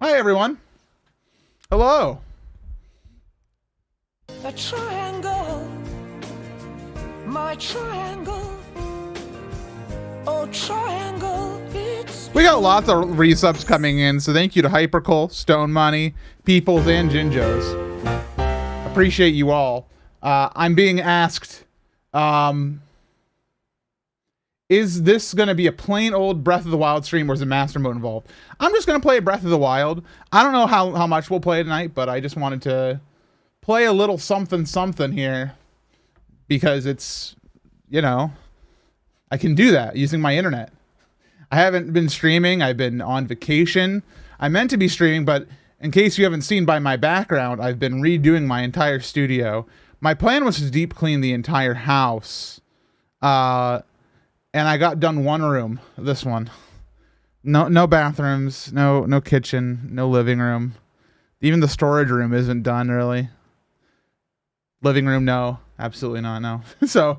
Hi, everyone. Hello. A triangle, my triangle. Oh, triangle, it's... We got lots of resubs coming in, so thank you to Hypercole, Stone Money, Peoples, and Jinjos. Appreciate you all. I'm being asked, is this going to be a plain old Breath of the Wild stream or is a master mode involved? I'm just going to play Breath of the Wild. I don't know how much we'll play tonight, but I just wanted to play a little something here because it's, you know, I can do that using my internet. I haven't been streaming. I've been on vacation. I meant to be streaming, but in case you haven't seen by my background, I've been redoing my entire studio. My plan was to deep clean the entire house. And I got done one room, this one. No bathrooms, no kitchen, no living room. Even the storage room isn't done really. Living room, no, absolutely not, no. So,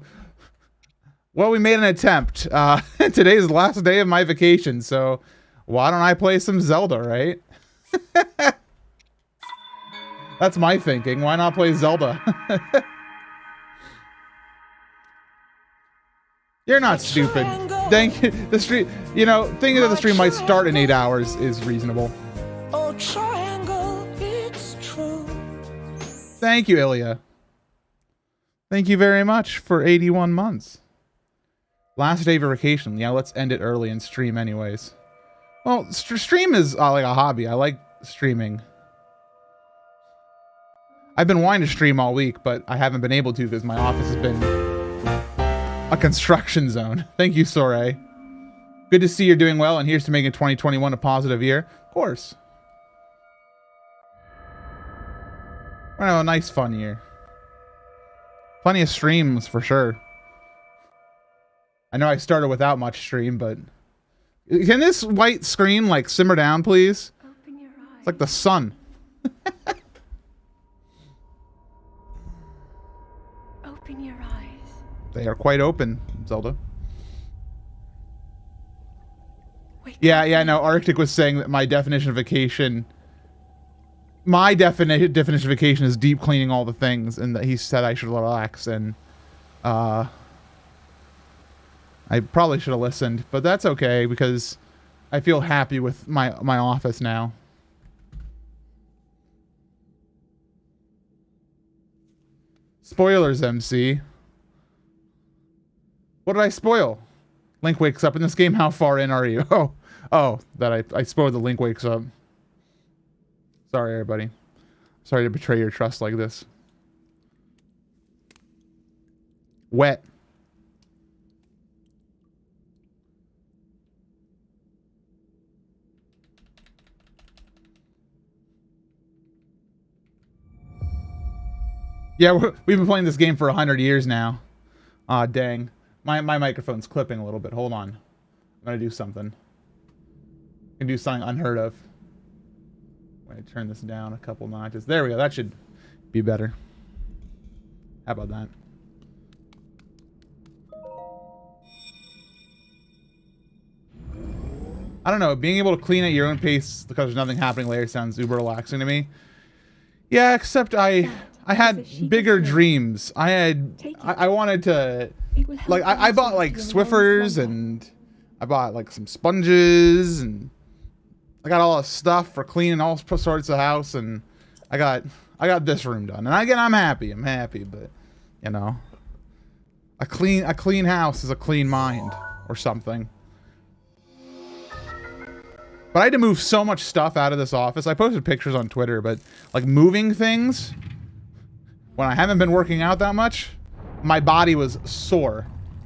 well, we made an attempt. Today's the last day of my vacation, so why don't I play some Zelda, right? That's my thinking. Why not play Zelda? You're not stupid. Thank you. The stream, you know, thinking that the stream might start in 8 hours is reasonable. Oh, triangle, it's true. Thank you, Ilya. Thank you very much for 81 months. Last day of vacation. Yeah, let's end it early and stream anyways. Well, stream is like a hobby. I like streaming. I've been wanting to stream all week, but I haven't been able to because my office has been a construction zone. Thank you, Soray. Good to see you're doing well, and here's to making 2021 a positive year. Of course. We're gonna have a nice, fun year. Plenty of streams, for sure. I know I started without much stream, but... Can this white screen, like, simmer down, please? Open your eyes. It's like the sun. Open your eyes. They are quite open, Zelda. Wake Yeah, no, Arctic was saying that my definition of vacation... My definition of vacation is deep cleaning all the things, and that he said I should relax, and... I probably should have listened, but that's okay, because I feel happy with my office now. Spoilers, MC. What did I spoil? Link wakes up in this game. How far in are you? Oh, that I spoiled the Link wakes up. Sorry, everybody. Sorry to betray your trust like this. Wet. Yeah, we've been playing this game for 100 years now. Aw, dang. My microphone's clipping a little bit. Hold on. I'm gonna do something. I'm gonna do something unheard of. I'm gonna turn this down a couple notches. There we go. That should be better. How about that? I don't know. Being able to clean at your own pace because there's nothing happening later sounds uber relaxing to me. Yeah, except I had bigger dreams. I wanted to, like, I bought like Swiffers, and I bought like some sponges, and I got all this stuff for cleaning all sorts of house, and I got this room done. And again, I'm happy, but you know, a clean house is a clean mind or something. But I had to move so much stuff out of this office. I posted pictures on Twitter, but like moving things, when I haven't been working out that much, my body was sore.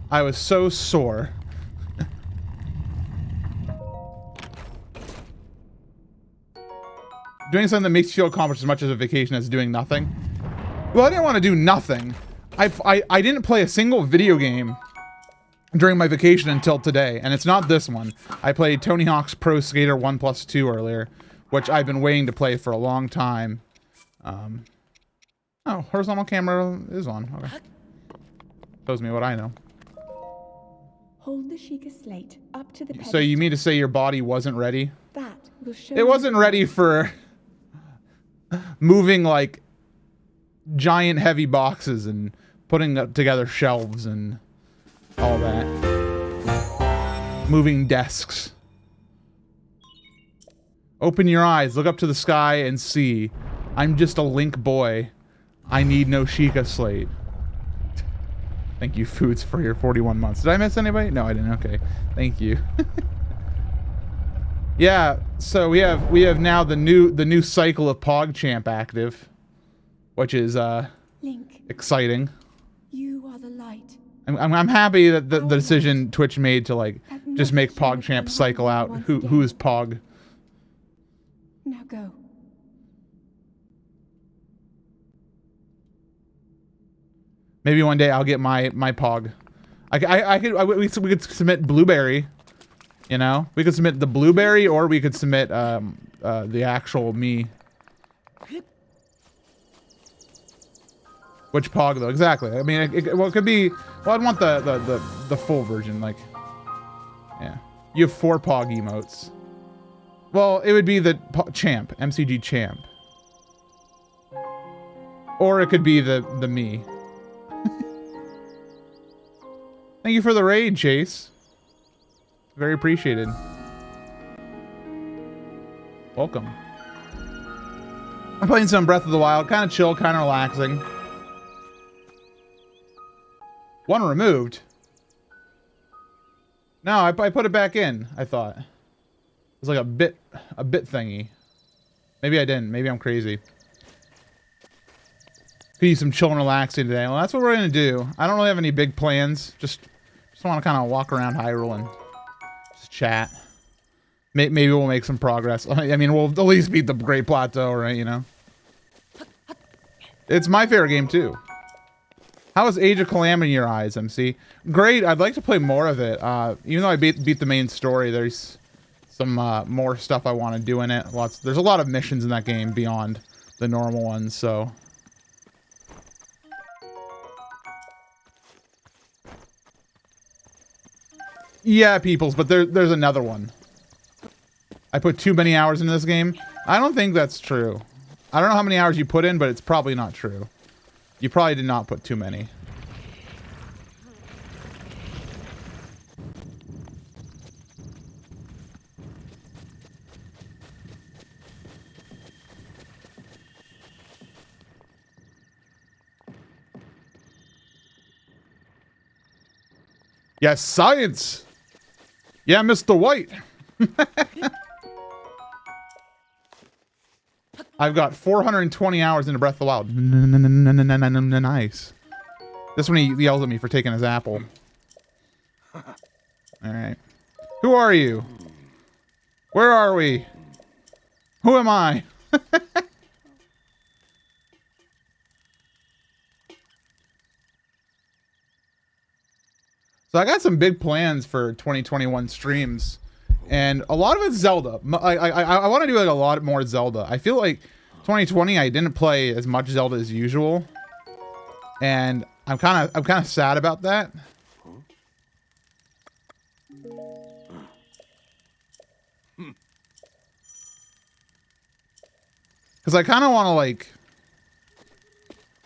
I was so sore. Doing something that makes you feel accomplished as much as a vacation as doing nothing. Well, I didn't want to do nothing. I didn't play a single video game during my vacation until today, and it's not this one. I played Tony Hawk's Pro Skater 1+2 earlier, which I've been waiting to play for a long time. Oh, horizontal camera is on. Okay. Shows me what I know. Hold the Sheikah slate up to the pedestal. So you mean to say your body wasn't ready? That We'll show It you wasn't ready for moving like giant heavy boxes and putting up together shelves and all that. Moving desks. Open your eyes, look up to the sky and see. I'm just a Link boy. I need no Sheikah slate. Thank you, Foods, for your 41 months. Did I miss anybody? No, I didn't. Okay. Thank you. Yeah, so we have now the new cycle of PogChamp active, which is Link, exciting. you are the light. I'm happy that the decision Twitch made to like just make PogChamp cycle out who's Pog. Now go. Maybe one day I'll get my Pog. We could submit Blueberry. You know, we could submit the Blueberry, or we could submit the actual me. Which Pog though? Exactly. I mean, it could be. Well, I'd want the full version. Like, yeah, you have 4 Pog emotes. Well, it would be the Champ, MCG Champ, or it could be the me. Thank you for the raid, Chase. Very appreciated. Welcome. I'm playing some Breath of the Wild. Kind of chill, kind of relaxing. One removed. No, I put it back in, I thought. It was like a bit thingy. Maybe I didn't. Maybe I'm crazy. Could use some chill and relaxing today. Well, that's what we're going to do. I don't really have any big plans. Just want to kind of walk around Hyrule and just chat. Maybe we'll make some progress. I mean, we'll at least beat the Great Plateau, right? You know? It's my favorite game, too. How is Age of Calamity in your eyes, MC? Great. I'd like to play more of it. Even though I beat the main story, there's some more stuff I want to do in it. There's a lot of missions in that game beyond the normal ones, so... Yeah, peoples, but there's another one. I put too many hours into this game. I don't think that's true. I don't know how many hours you put in, but it's probably not true. You probably did not put too many. Yes, science! Yeah, Mr. White! I've got 420 hours into Breath of the Wild. Nice. This one he yells at me for taking his apple. Alright. Who are you? Where are we? Who am I? So I got some big plans for 2021 streams, and a lot of it's Zelda. I want to do like a lot more Zelda. I feel like 2020 I didn't play as much Zelda as usual, and I'm kind of sad about that. Because I kind of want to like...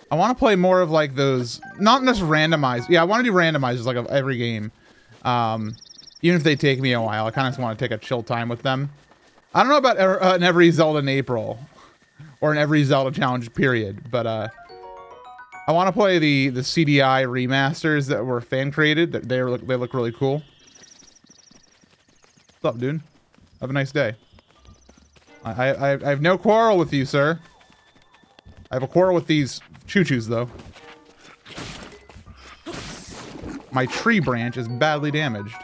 I want to play more of like those, not just randomized. Yeah, I want to do randomizers like of every game. Even if they take me a while, I kind of just want to take a chill time with them. I don't know about in every Zelda in April or in every Zelda challenge period, but I want to play the CDI remasters that were fan created. They look really cool. What's up, dude? Have a nice day. I have no quarrel with you, sir. I have a quarrel with these choo-choos, though. My tree branch is badly damaged.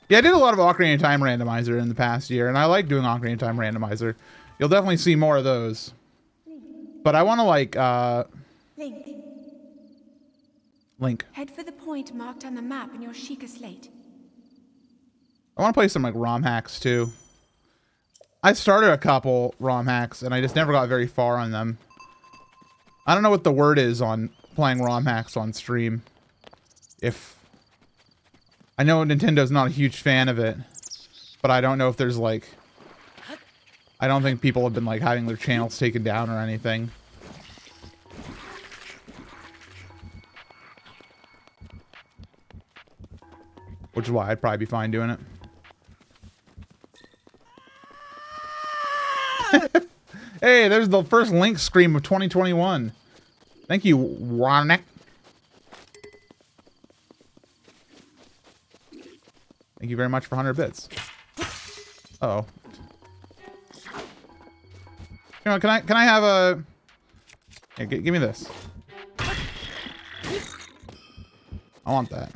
Yeah, I did a lot of Ocarina of Time randomizer in the past year, and I like doing Ocarina of Time randomizer. You'll definitely see more of those. But I want to, like, Link. Head for the point marked on the map in your Sheikah slate. I want to play some, like, ROM hacks, too. I started a couple ROM hacks, and I just never got very far on them. I don't know what the word is on playing ROM hacks on stream. I know Nintendo's not a huge fan of it. but I don't know if there's like, I don't think people have been like having their channels taken down or anything. Which is why I'd probably be fine doing it. Hey, there's the first Link scream of 2021. Thank you, Warnek. Thank you very much for 100 bits. Uh-oh. You know, can I have a... Yeah, give me this. I want that.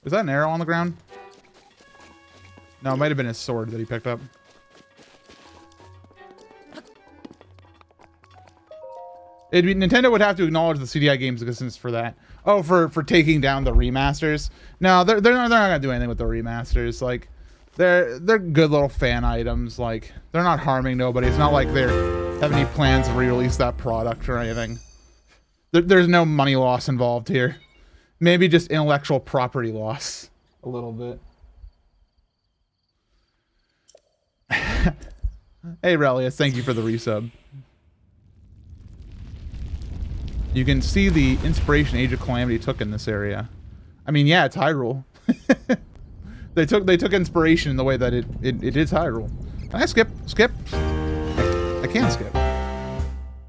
Is that an arrow on the ground? No, it might have been his sword that he picked up. Nintendo would have to acknowledge the CDI game's existence for that. Oh, for taking down the remasters. No, they're not gonna do anything with the remasters. Like, they're good little fan items. Like, they're not harming nobody. It's not like they have any plans to re-release that product or anything. There's no money loss involved here. Maybe just intellectual property loss. A little bit. Hey, Relius, thank you for the resub. You can see the inspiration Age of Calamity took in this area. I mean, yeah, it's Hyrule. They took inspiration in the way that it is Hyrule. Can I skip? Skip? I can't skip.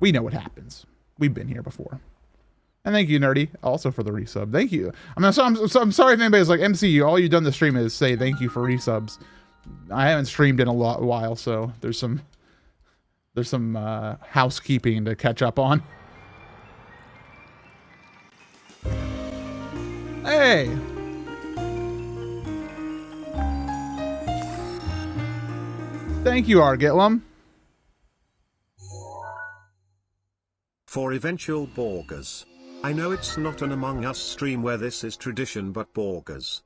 We know what happens. We've been here before. And thank you, Nerdy, also for the resub. Thank you. I'm sorry if anybody's like, MC, all you've done the stream is say thank you for resubs. I haven't streamed in a while, so there's some housekeeping to catch up on. Hey! Thank you, Argitlum. For eventual Borgers. I know it's not an Among Us stream where this is tradition, but Borgers.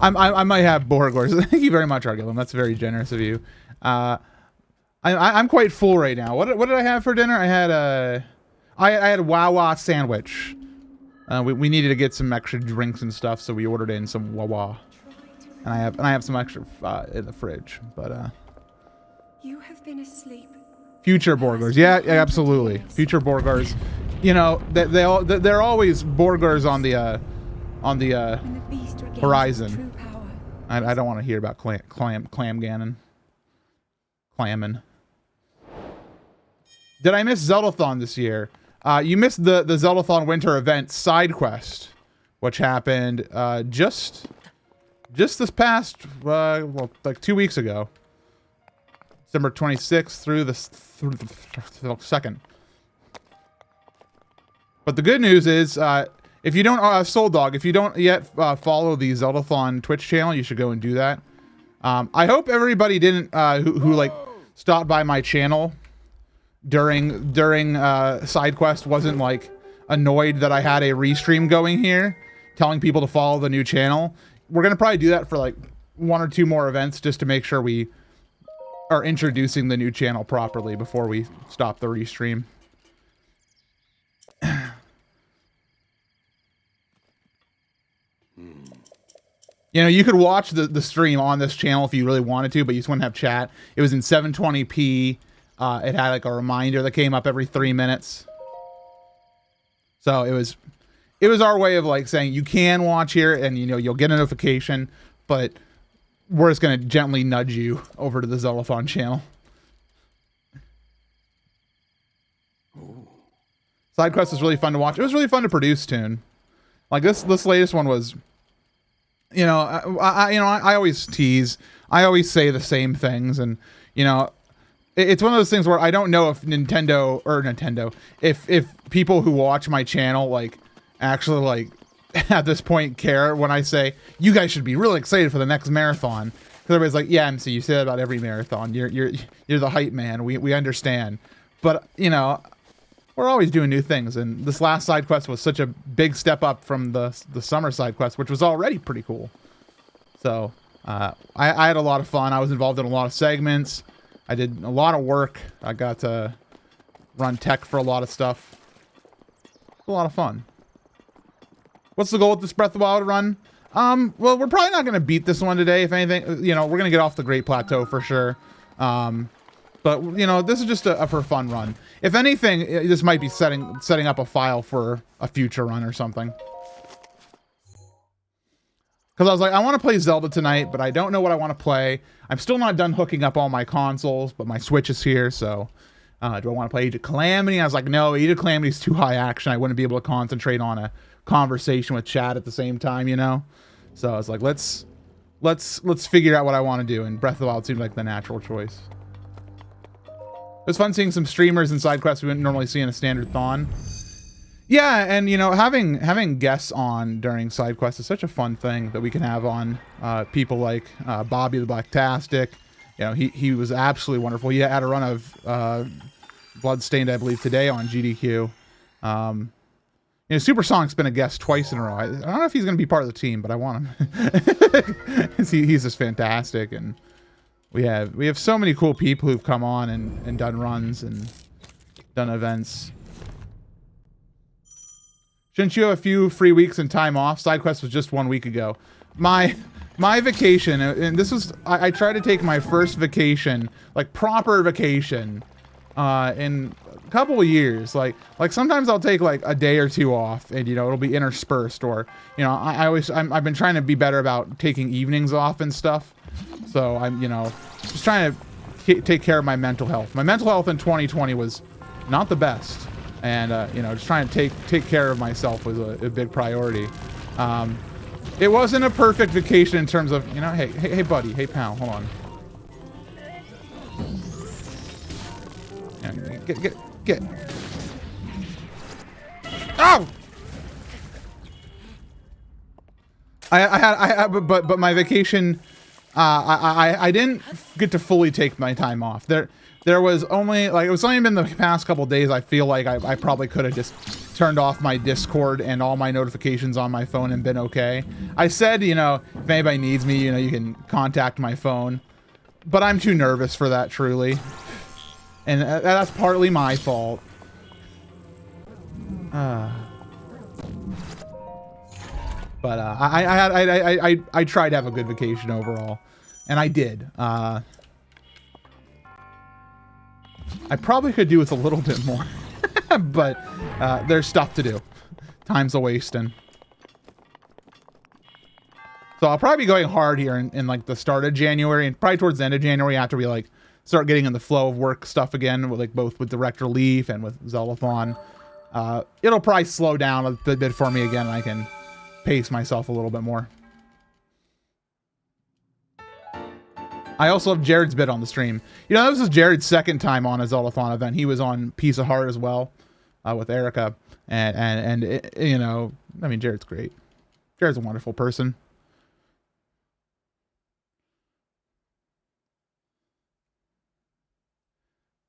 I might have Borgers. Thank you very much, Argitlum. That's very generous of you. I'm quite full right now. What did I have for dinner? I had a Wawa sandwich. We needed to get some extra drinks and stuff, so we ordered in some Wawa. And I have some extra in the fridge, but You have been asleep. Future Borgers, yeah, absolutely. Future Borgers, you know, they're always Borgers on the horizon. I don't want to hear about Clamganon. Clammin. Did I miss Zeldathon this year? You missed the Zeldathon Winter Event side quest, which happened just this past well, like 2 weeks ago, December 26th through the 2nd. But the good news is, if you don't, Soul Dog, if you don't yet follow the Zeldathon Twitch channel, you should go and do that. I hope everybody didn't who like stopped by my channel during side quest wasn't like annoyed that I had a restream going here, telling people to follow the new channel. We're gonna probably do that for like 1 or 2 more events just to make sure we are introducing the new channel properly before we stop the restream. You know, you could watch the stream on this channel if you really wanted to, but you just wouldn't have chat. It was in 720p. It had like a reminder that came up every 3 minutes. So it was our way of like saying you can watch here and, you know, you'll get a notification, but we're just going to gently nudge you over to the Zeldathon channel. Side quest was really fun to watch. It was really fun to produce, Toon. Like this latest one was, you know, I always tease. I always say the same things, and you know, it's one of those things where I don't know if if people who watch my channel like actually like at this point care when I say you guys should be really excited for the next marathon, because everybody's like, yeah, MC, you say that about every marathon. You're the hype man. We understand, but you know, we're always doing new things, and this last side quest was such a big step up from the summer side quest, which was already pretty cool. So I had a lot of fun. I was involved in a lot of segments. I did a lot of work. I got to run tech for a lot of stuff. A lot of fun. What's the goal with this Breath of the Wild run? Well, we're probably not going to beat this one today. If anything, you know, we're going to get off the Great Plateau for sure. But you know, this is just a for fun run. If anything, this might be setting up a file for a future run or something. Because I was like, I want to play Zelda tonight, but I don't know what I want to play. I'm still not done hooking up all my consoles, but my Switch is here, so do I want to play Age of Calamity? I was like, no, Age of Calamity is too high action. I wouldn't be able to concentrate on a conversation with chat at the same time, you know? So I was like, let's figure out what I want to do, and Breath of the Wild seemed like the natural choice. It was fun seeing some streamers and side quests we wouldn't normally see in a standard Thon. Yeah, and you know, having guests on during side quests is such a fun thing that we can have on people like Bobby the Blacktastic. You know, he was absolutely wonderful. He had a run of Bloodstained, I believe, today on GDQ. You know, Supersonic's been a guest twice in a row. I don't know if he's going to be part of the team, but I want him. He's just fantastic, and we have so many cool people who've come on and done runs and done events. Shouldn't you have a few free weeks and time off? SideQuest was just 1 week ago. My vacation, and this was, I tried to take my first vacation, like proper vacation, in a couple of years. Like sometimes I'll take like a day or two off, and you know, it'll be interspersed, or you know, I've been trying to be better about taking evenings off and stuff. So I'm, you know, just trying to take care of my mental health. My mental health in 2020 was not the best. And, you know, just trying to take care of myself was a big priority. It wasn't a perfect vacation in terms of, you know, hey buddy, hey pal, hold on. Yeah, get. Oh! But my vacation, I didn't get to fully take my time off. There was only, like, it was only been the past couple days. I feel like I probably could have just turned off my Discord and all my notifications on my phone and been okay. I said, you know, if anybody needs me, you know, you can contact my phone. But I'm too nervous for that, truly. And that's partly my fault. But I tried to have a good vacation overall. And I did. I probably could do with a little bit more, but there's stuff to do. Time's a wasting. So I'll probably be going hard here in like the start of January, and probably towards the end of January after we like start getting in the flow of work stuff again, with like both with Director Leaf and with Zeldathon. It'll probably slow down a bit for me again, and I can pace myself a little bit more. I also have Jared's bit on the stream. You know, this is Jared's second time on a Zeldathon event. He was on Piece of Heart as well, with Erica. And it, you know, I mean, Jared's great. Jared's a wonderful person.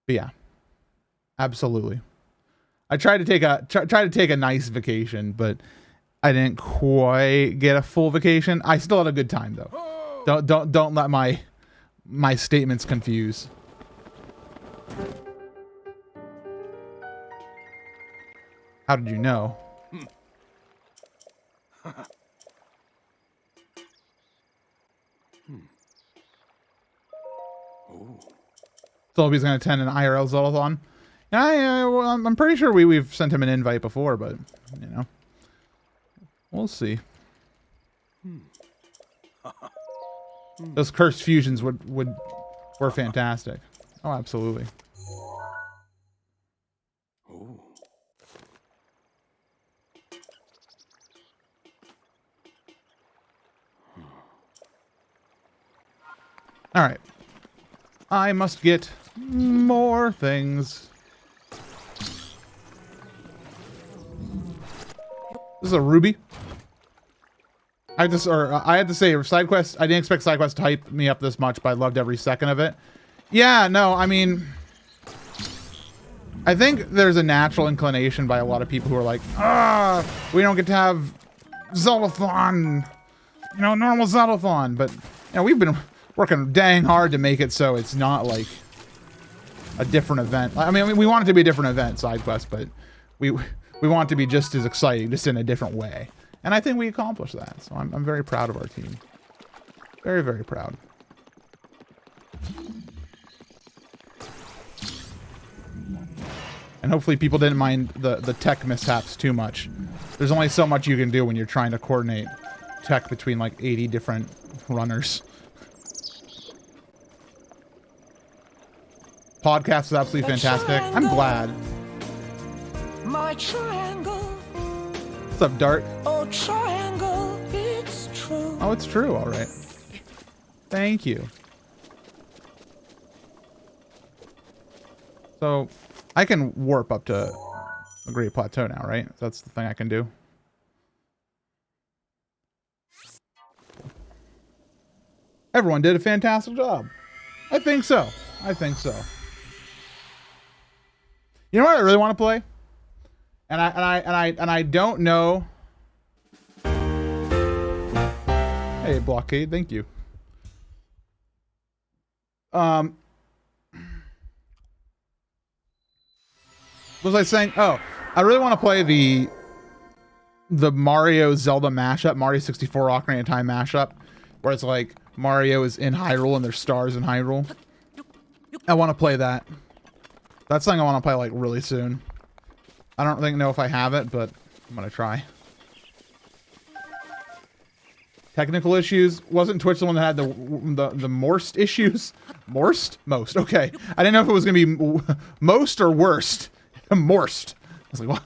But yeah, absolutely. I tried to take a nice vacation, but I didn't quite get a full vacation. I still had a good time though. Don't let my statements confuse. How did you know? So he's going to attend an IRL Zeldathon. Yeah, well, I'm pretty sure we've sent him an invite before, but you know, we'll see. Those cursed fusions were fantastic. Oh, absolutely. All right. I must get more things. This is a ruby. I had to say, SideQuest, I didn't expect SideQuest to hype me up this much, but I loved every second of it. Yeah, no, I mean, I think there's a natural inclination by a lot of people who are like, we don't get to have Zeldathon, you know, normal Zeldathon. But, you know, we've been working dang hard to make it so it's not like a different event. I mean, we want it to be a different event, SideQuest, but we want it to be just as exciting, just in a different way. And I think we accomplished that. So I'm very proud of our team. Very, very proud. And hopefully people didn't mind the tech mishaps too much. There's only so much you can do when you're trying to coordinate tech between like 80 different runners. Podcast is absolutely fantastic. I'm glad. My triangle. What's up, Dart? Oh, triangle, it's true. Oh, it's true. All right. Thank you. So, I can warp up to a Great Plateau now, right? That's the thing I can do. Everyone did a fantastic job. I think so. I think so. You know what I really want to play? And I don't know. Hey, Blockade, thank you. What was I saying? Oh, I really want to play the Mario Zelda mashup, Mario 64 Ocarina of Time mashup, where it's like Mario is in Hyrule and there's stars in Hyrule. I want to play that. That's something I want to play like really soon. I don't think know if I have it, but I'm gonna try. Technical issues. Wasn't Twitch the one that had the Morst issues? Most. Okay. I didn't know if it was gonna be most or worst. Morst. I was like, what?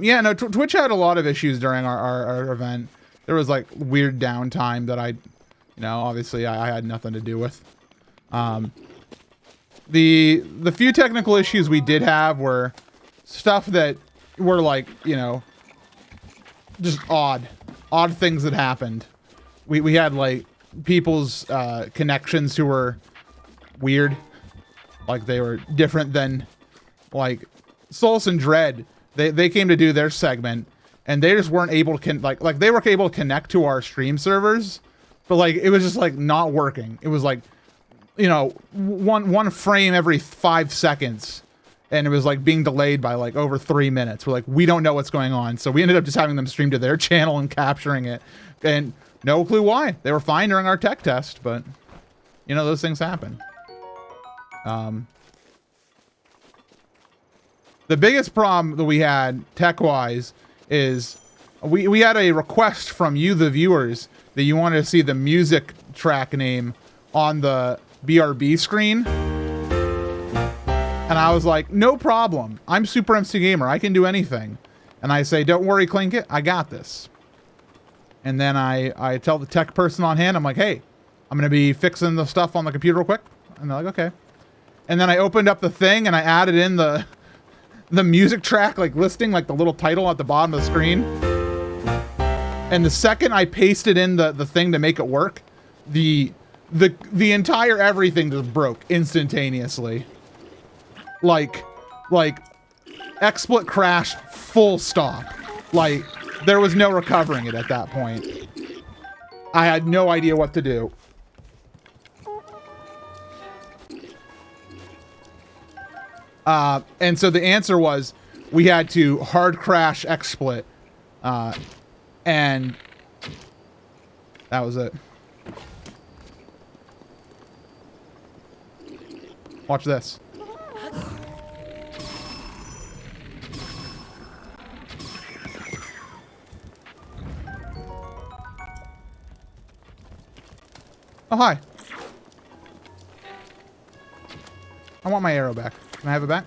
Yeah, no, Twitch had a lot of issues during our event. There was like weird downtime that obviously I had nothing to do with. The few technical issues we did have were stuff that were like, just odd things that happened. We had like people's connections who were weird, like they were different than like Souls and Dread. They came to do their segment and they just weren't able to like they were able to connect to our stream servers, but like it was just like not working. It was like one frame every 5 seconds, and it was like being delayed by like over 3 minutes. We're like, we don't know what's going on, so we ended up just having them stream to their channel and capturing it, and no clue why. They were fine during our tech test, but those things happen. The biggest problem that we had tech-wise is we had a request from you, the viewers, that you wanted to see the music track name on the BRB screen. And I was like, no problem. I'm Super MC Gamer. I can do anything. And I say, don't worry, Clinkit. I got this. And then I tell the tech person on hand, I'm like, hey, I'm going to be fixing the stuff on the computer real quick. And they're like, okay. And then I opened up the thing and I added in the music track, like listing, like the little title at the bottom of the screen. And the second I pasted in the thing to make it work, the entire everything just broke instantaneously. Like XSplit crashed full stop. Like there was no recovering it at that point. I had no idea what to do. And so the answer was we had to hard crash XSplit. And that was it. Watch this. Oh, hi. I want my arrow back. Can I have it back?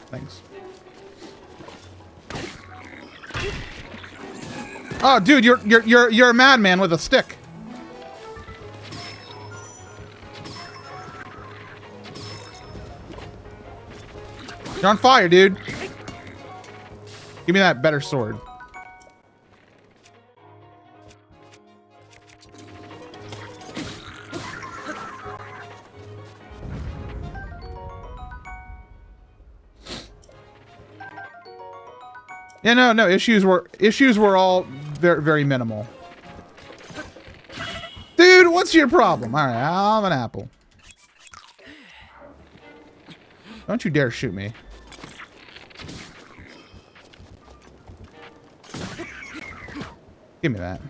Thanks. Oh, dude, you're a madman with a stick. You're on fire, dude. Give me that better sword. Yeah, no, issues were all very, very minimal. Dude, what's your problem? All right, I'll have an apple. Don't you dare shoot me. Give me that.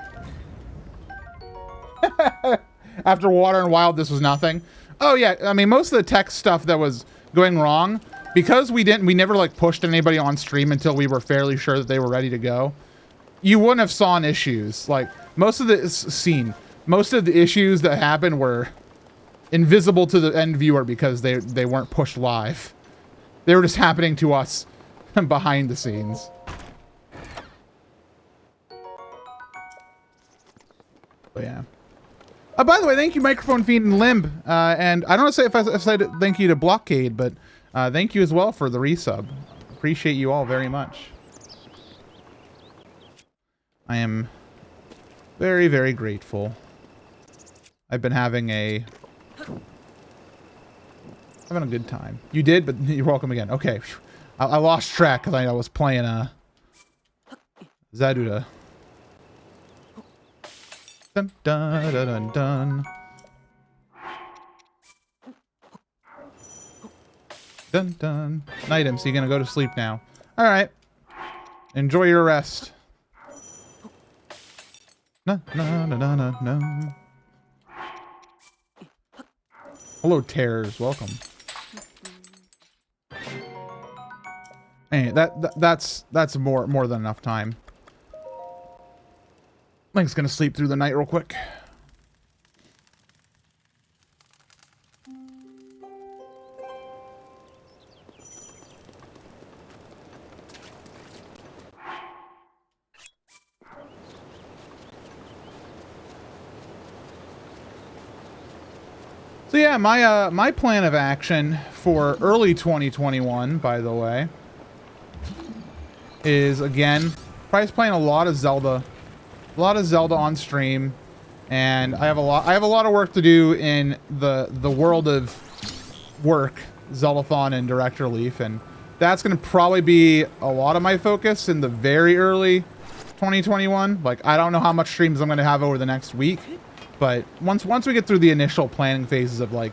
After Water and Wild, this was nothing. Oh yeah, I mean, most of the tech stuff that was going wrong, because we never like pushed anybody on stream until we were fairly sure that they were ready to go. You wouldn't have saw issues. Like most of the issues that happened were invisible to the end viewer because they weren't pushed live. They were just happening to us behind the scenes. But yeah. By the way, thank you, Microphone Fiend and Limb. And I don't know if I said thank you to Blockade, but thank you as well for the resub. Appreciate you all very much. I am very, very grateful. I've been having a good time. You did, but you're welcome again. Okay. I lost track because I was playing Zelda. Dun, dun, dun, dun, dun. Dun, dun. Night, MC. Gonna go to sleep now. All right. Enjoy your rest. No, no, no, no, no, no. Hello, terrors. Welcome. Hey, that's more than enough time. Link's gonna sleep through the night real quick. So yeah, my plan of action for early 2021, by the way, is again probably playing a lot of Zelda. A lot of Zelda on stream, and I have a lot of work to do in the world of work, Zeldathon and Direct Relief, and that's going to probably be a lot of my focus in the very early 2021. Like, I don't know how much streams I'm going to have over the next week, but once we get through the initial planning phases of like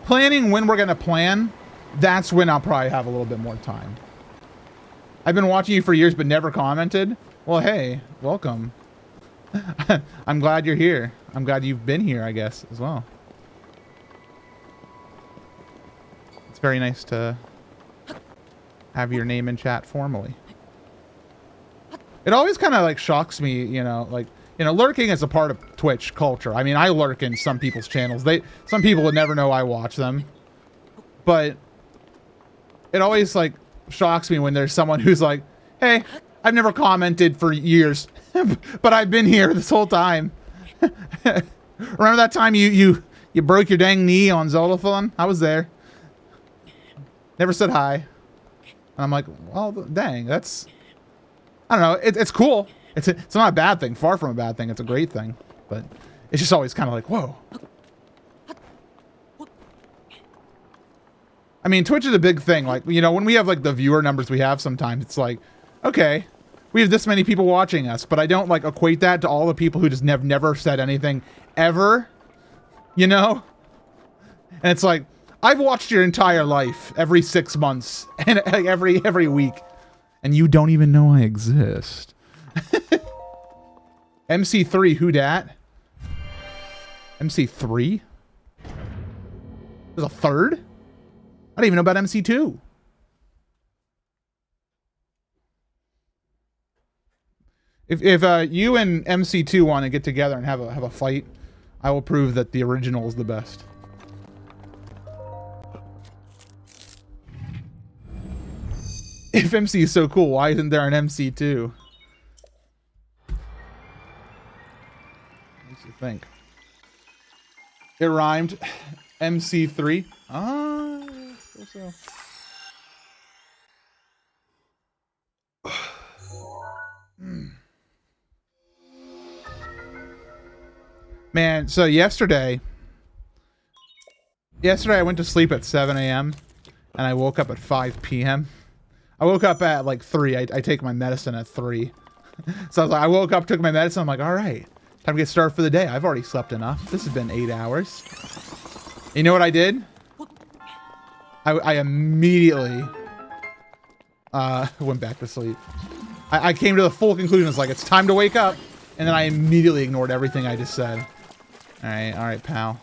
planning when we're going to plan, that's when I'll probably have a little bit more time. I've been watching you for years but never commented. Well, hey, welcome. I'm glad you're here. I'm glad you've been here, I guess, as well. It's very nice to have your name in chat formally. It always kind of like shocks me, you know, like, you know, lurking is a part of Twitch culture. I mean, I lurk in some people's channels. Some people would never know I watch them. But it always like shocks me when there's someone who's like, hey, I've never commented for years, but I've been here this whole time. Remember that time you broke your dang knee on Zeldathon? I was there. Never said hi. And I'm like, well, dang, that's, I don't know. It's cool. It's not a bad thing. Far from a bad thing. It's a great thing. But it's just always kind of like, whoa. I mean, Twitch is a big thing. Like, you know, when we have like the viewer numbers we have sometimes, it's like, okay, we have this many people watching us, but I don't like equate that to all the people who just never said anything ever, you know? And it's like, I've watched your entire life every 6 months and like, every week, and you don't even know I exist. MC3, who dat? MC3? There's a third? I didn't even know about MC2. If you and MC2 want to get together and have a fight, I will prove that the original is the best. If MC is so cool, why isn't there an MC2? Makes you think. It rhymed. MC3. Ah, so. Man, so yesterday I went to sleep at 7 a.m. and I woke up at 5 p.m. I woke up at like 3. I take my medicine at 3. So I was like, I woke up, took my medicine. I'm like, all right, time to get started for the day. I've already slept enough. This has been 8 hours. You know what I did? I immediately went back to sleep. I came to the full conclusion. It's like, it's time to wake up And then I immediately ignored everything I just said. All right, pal.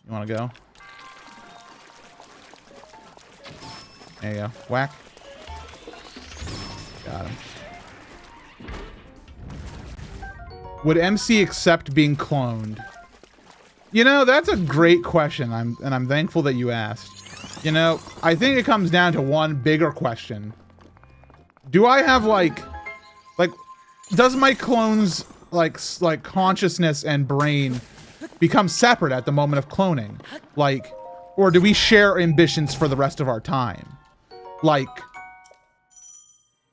You want to go? There you go. Whack. Got him. Would MC accept being cloned? You know, that's a great question. I'm thankful that you asked. You know, I think it comes down to one bigger question. Do I have like does my clone's like consciousness and brain become separate at the moment of cloning? Like, or do we share ambitions for the rest of our time? Like,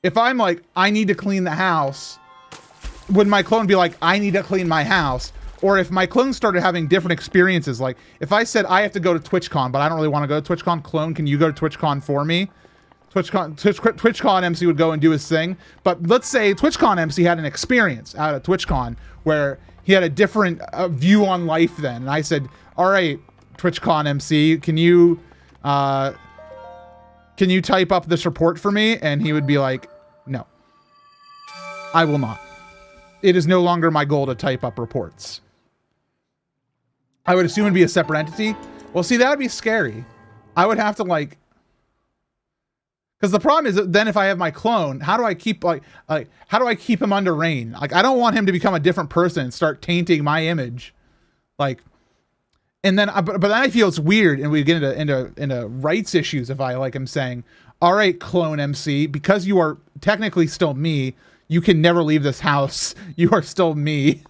if I'm like, I need to clean the house, would my clone be like, I need to clean my house? Or if my clone started having different experiences, like if I said I have to go to TwitchCon, but I don't really want to go to TwitchCon, clone, can you go to TwitchCon for me? TwitchCon MC would go and do his thing. But let's say TwitchCon MC had an experience out at TwitchCon where he had a different view on life then. And I said, all right, TwitchCon MC, can you type up this report for me? And he would be like, no, I will not. It is no longer my goal to type up reports. I would assume it'd be a separate entity. Well, see, that would be scary. I would have to like, because the problem is that then if I have my clone, how do I keep how do I keep him under rein? Like, I don't want him to become a different person and start tainting my image. Like, and then, but then I feel it's weird, and we get into rights issues if I like him saying, all right, clone MC, because you are technically still me, you can never leave this house. You are still me.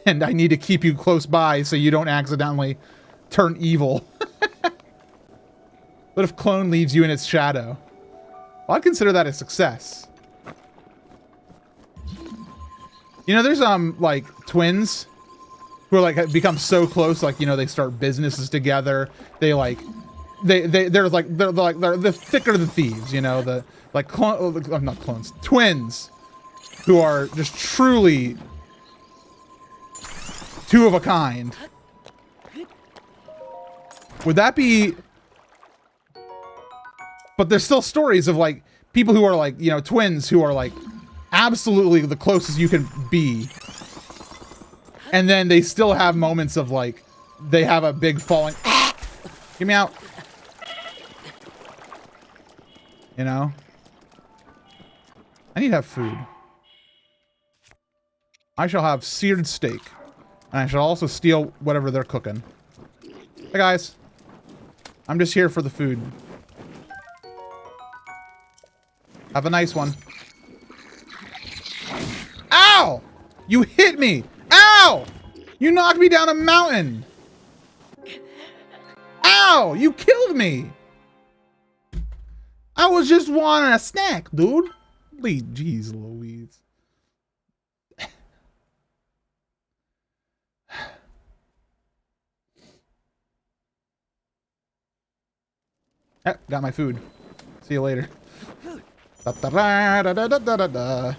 And I need to keep you close by so you don't accidentally turn evil. What if clone leaves you in its shadow? Well, I'd consider that a success. You know, there's like twins who are like become so close, like, you know, they start businesses together. They like they're the thicker the thieves, you know, the like not clones, twins who are just truly two of a kind. Would that be... But there's still stories of like people who are like, you know, twins who are like absolutely the closest you can be. And then they still have moments of like, they have a big falling... Get me out. You know? I need to have food. I shall have seared steak. And I shall also steal whatever they're cooking. Hey guys. I'm just here for the food. Have a nice one. Ow! You hit me! Ow! You knocked me down a mountain! Ow! You killed me! I was just wanting a snack, dude. Jeez Louise. Got my food. See you later. Da, da, da, da, da, da, da, da.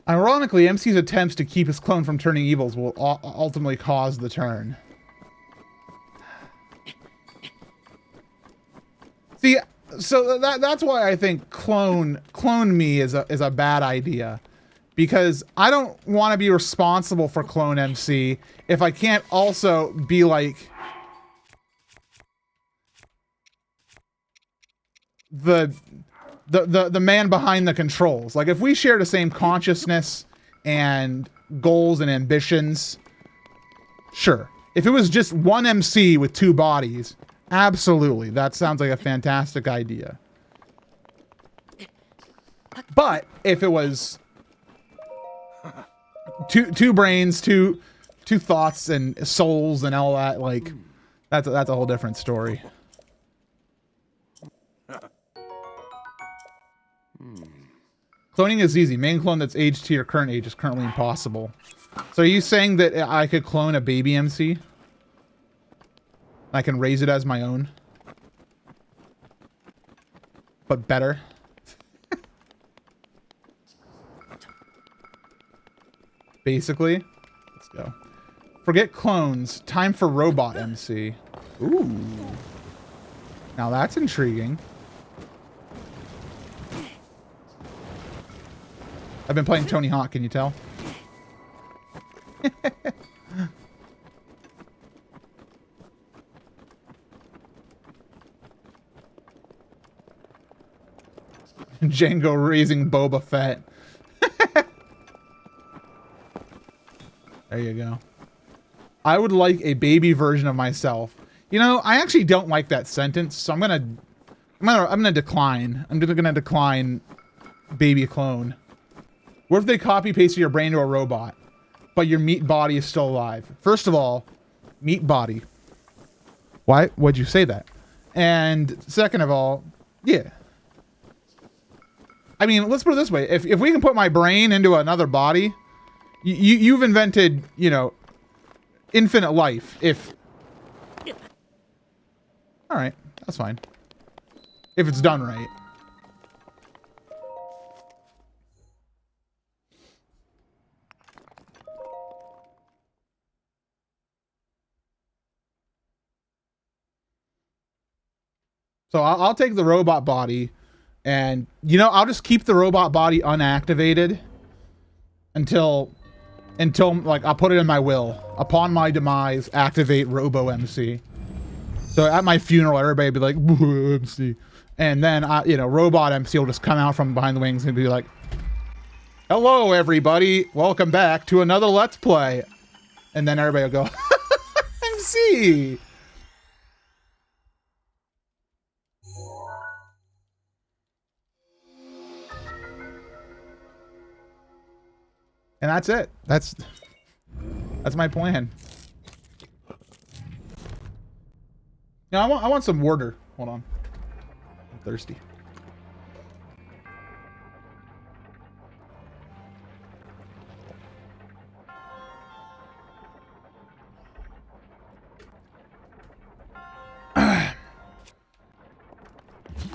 Ironically, MC's attempts to keep his clone from turning evils will ultimately cause the turn. See, so that's why I think clone me is a bad idea, because I don't want to be responsible for clone MC if I can't also be like the man behind the controls. Like if we share the same consciousness and goals and ambitions, sure. If it was just one MC with two bodies, absolutely. That sounds like a fantastic idea. But if it was two brains, two thoughts and souls and all that, like that's a whole different story. Cloning is easy. Main clone that's aged to your current age is currently impossible. So are you saying that I could clone a baby MC? I can raise it as my own? But better? basically. Let's go. Forget clones. Time for robot MC. Ooh. Now that's intriguing. I've been playing Tony Hawk, can you tell? Django raising Boba Fett. There you go. I would like a baby version of myself. You know, I actually don't like that sentence, so I'm gonna decline. I'm just gonna decline baby clone. What if they copy pasted your brain to a robot, but your meat body is still alive? First of all, meat body. Why would you say that? And second of all, yeah. I mean, let's put it this way. If we can put my brain into another body, you've invented, you know, infinite life. All right, that's fine. If it's done right. So I'll take the robot body, and, you know, I'll just keep the robot body unactivated until like, I'll put it in my will. Upon my demise, activate Robo MC. So at my funeral, everybody will be like, MC. And then, you know, Robot MC will just come out from behind the wings and be like, hello, everybody. Welcome back to another Let's Play. And then everybody will go, MC. And that's it. That's my plan. Now I want some water. Hold on. I'm thirsty.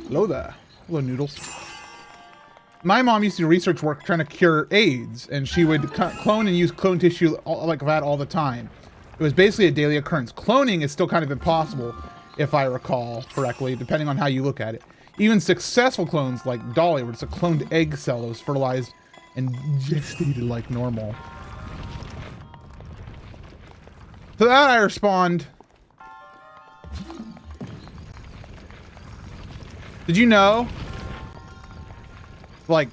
Hello there. Hello, noodles. My mom used to do research work trying to cure AIDS, and she would clone and use clone tissue like that all the time. It was basically a daily occurrence. Cloning is still kind of impossible, if I recall correctly, depending on how you look at it. Even successful clones like Dolly, where it's a cloned egg cell that was fertilized and gestated like normal. To that I respond, did you know, like,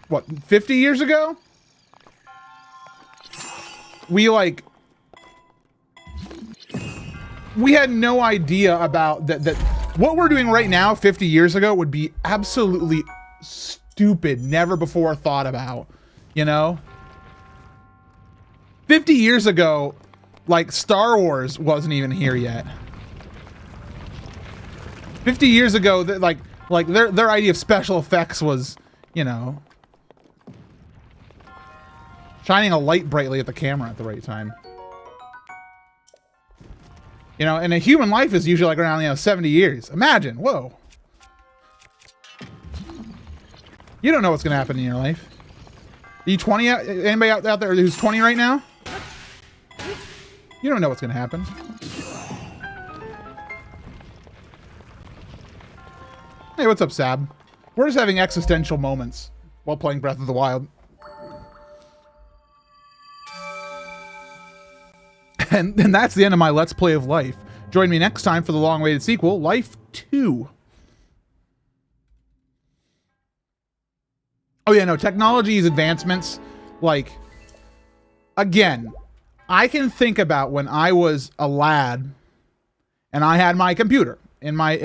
what, 50 years ago? We had no idea about that what we're doing right now 50 years ago would be absolutely stupid, never before thought about, you know? 50 years ago, like, Star Wars wasn't even here yet. 50 years ago, like their idea of special effects was, you know, shining a light brightly at the camera at the right time. You know, and a human life is usually like around, you know, 70 years. Imagine, whoa. You don't know what's going to happen in your life. Are you 20? Anybody out there who's 20 right now? You don't know what's going to happen. Hey, what's up, Sab? We're just having existential moments while playing Breath of the Wild. And that's the end of my Let's Play of Life. Join me next time for the long-awaited sequel, Life 2. Oh yeah, no, technology's advancements, like, again, I can think about when I was a lad and I had my computer in my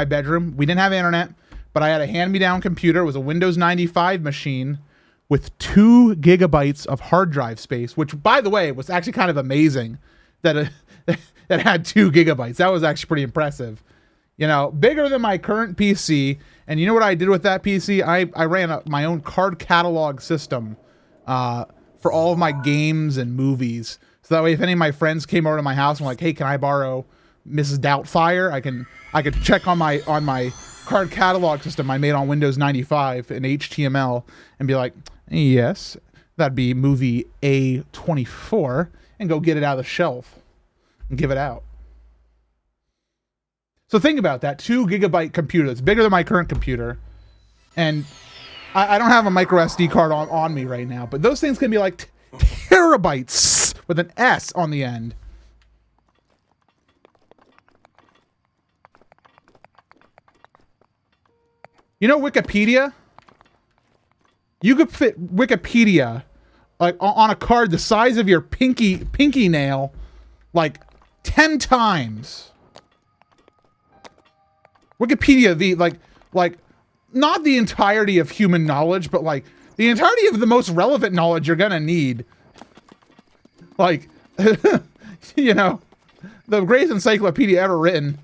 bedroom. We didn't have internet, but I had a hand-me-down computer. It was a Windows 95 machine with 2 gigabytes of hard drive space, which, by the way, was actually kind of amazing that that had 2 gigabytes. That was actually pretty impressive. You know, bigger than my current PC. And you know what I did with that PC? I ran my own card catalog system for all of my games and movies. So that way, if any of my friends came over to my house and were like, hey, can I borrow Mrs. Doubtfire? I could check on my card catalog system I made on Windows 95 in HTML and be like, yes, That'd be movie A24, and go get it out of the shelf and give it out. So think about that, 2 gigabyte computer. It's bigger than my current computer. And I don't have a micro SD card on me right now, but those things can be like terabytes with an S on the end. You know Wikipedia? You could fit Wikipedia like on a card the size of your pinky nail like 10 times. Wikipedia, the like not the entirety of human knowledge, but like the entirety of the most relevant knowledge you're gonna need. Like, you know, the greatest encyclopedia ever written.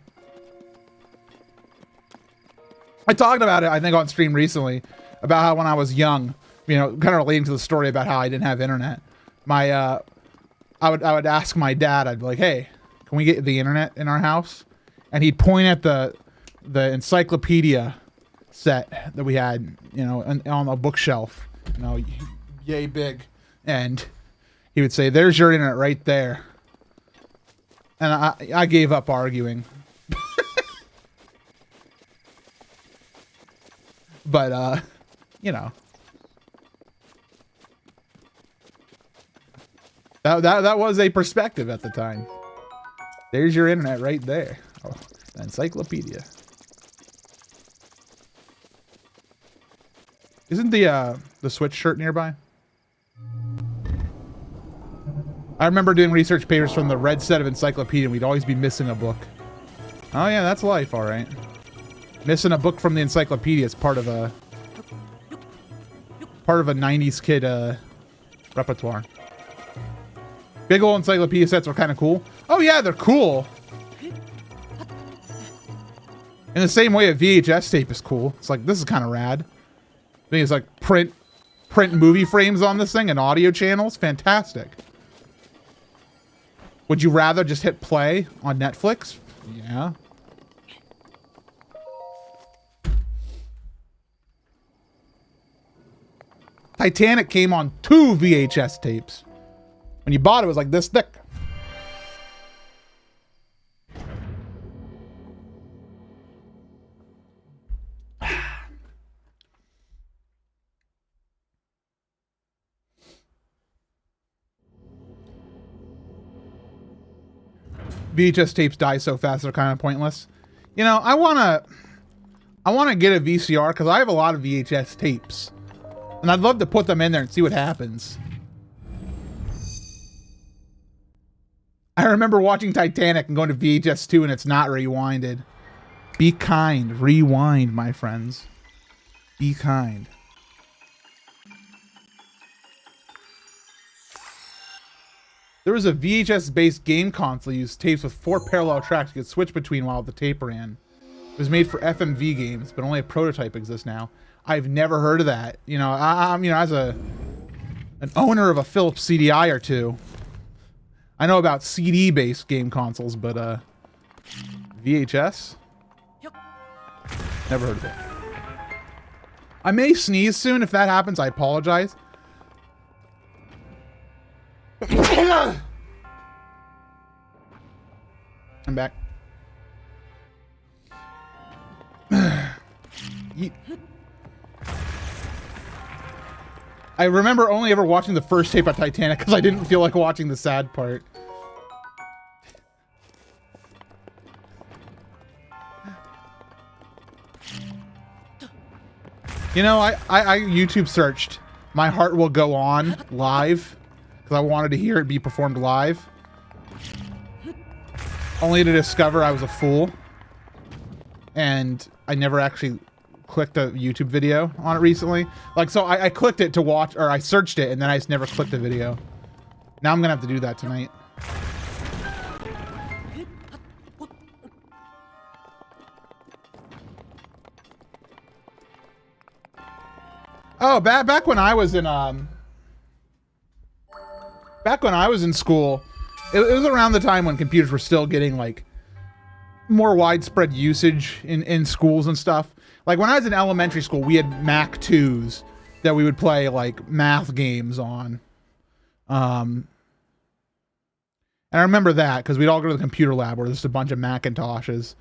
I talked about it, I think, on stream recently, about how when I was young, you know, kind of relating to the story about how I didn't have internet. I would ask my dad, I'd be like, hey, can we get the internet in our house? And he'd point at the encyclopedia set that we had, you know, on a bookshelf, you know, yay big. And he would say, there's your internet right there. And I gave up arguing. But, you know, that was a perspective at the time. There's your internet right there. Oh, an encyclopedia. Isn't the Switch shirt nearby? I remember doing research papers from the red set of encyclopedia, and we'd always be missing a book. Oh yeah, that's life, all right. Missing a book from the encyclopedia is part of a 90s kid repertoire. Big old encyclopedia sets are kind of cool. Oh yeah, they're cool. In the same way a VHS tape is cool. It's like, this is kind of rad. I think it's like print movie frames on this thing and audio channels. Fantastic. Would you rather just hit play on Netflix? Yeah. Titanic came on 2 VHS tapes. When you bought it, it was like this thick. VHS tapes die so fast they're kind of pointless. You know, I wanna get a VCR because I have a lot of VHS tapes. And I'd love to put them in there and see what happens. I remember watching Titanic and going to VHS 2 and it's not rewinded. Be kind. Rewind, my friends. Be kind. There was a VHS-based game console used tapes with 4 parallel tracks you could switch between while the tape ran. It was made for FMV games, but only a prototype exists now. I've never heard of that. You know, I'm you know, as an owner of a Philips CDI or two, I know about CD-based game consoles, but VHS? Never heard of it. I may sneeze soon. If that happens, I apologize. I'm back. I remember only ever watching the first tape of Titanic because I didn't feel like watching the sad part. You know, I YouTube searched My Heart Will Go On live because I wanted to hear it be performed live. Only to discover I was a fool. And I never actually clicked a YouTube video on it recently. Like, so I clicked it to watch, or I searched it, and then I just never clicked the video. Now I'm gonna have to do that tonight. Oh, back when I was in school, it was around the time when computers were still getting like more widespread usage in schools and stuff. Like when I was in elementary school, we had Mac 2s that we would play like math games on. And I remember that because we'd all go to the computer lab where there's a bunch of Macintoshes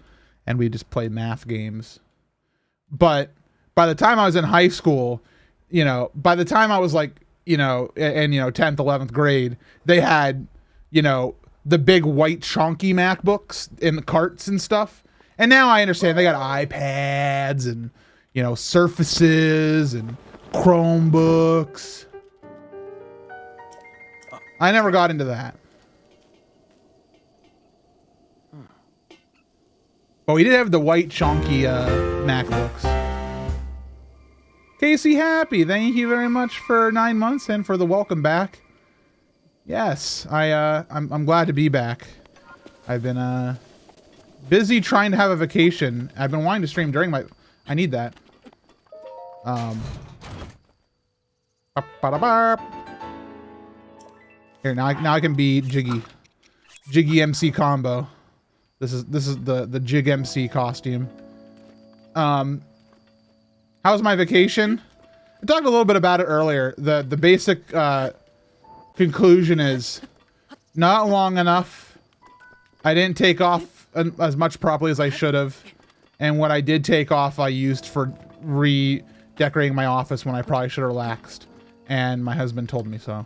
and we just play math games. But by the time I was in high school, by the time I was like, in 10th, 11th grade, they had, the big white chunky MacBooks in the carts and stuff. And now I understand they got iPads and, Surfaces and Chromebooks. I never got into that. But we did have the white chunky MacBooks. Casey Happy, thank you very much for 9 months and for the welcome back. Yes, I'm glad to be back. I've been busy trying to have a vacation. I've been wanting to stream during my. I need that. Here now I can be Jiggy MC combo. This is the Jig MC costume. How's my vacation? I talked a little bit about it earlier. The basic conclusion is not long enough. I didn't take off as much properly as I should have, and what I did take off I used for redecorating my office when I probably should have relaxed, and my husband told me so.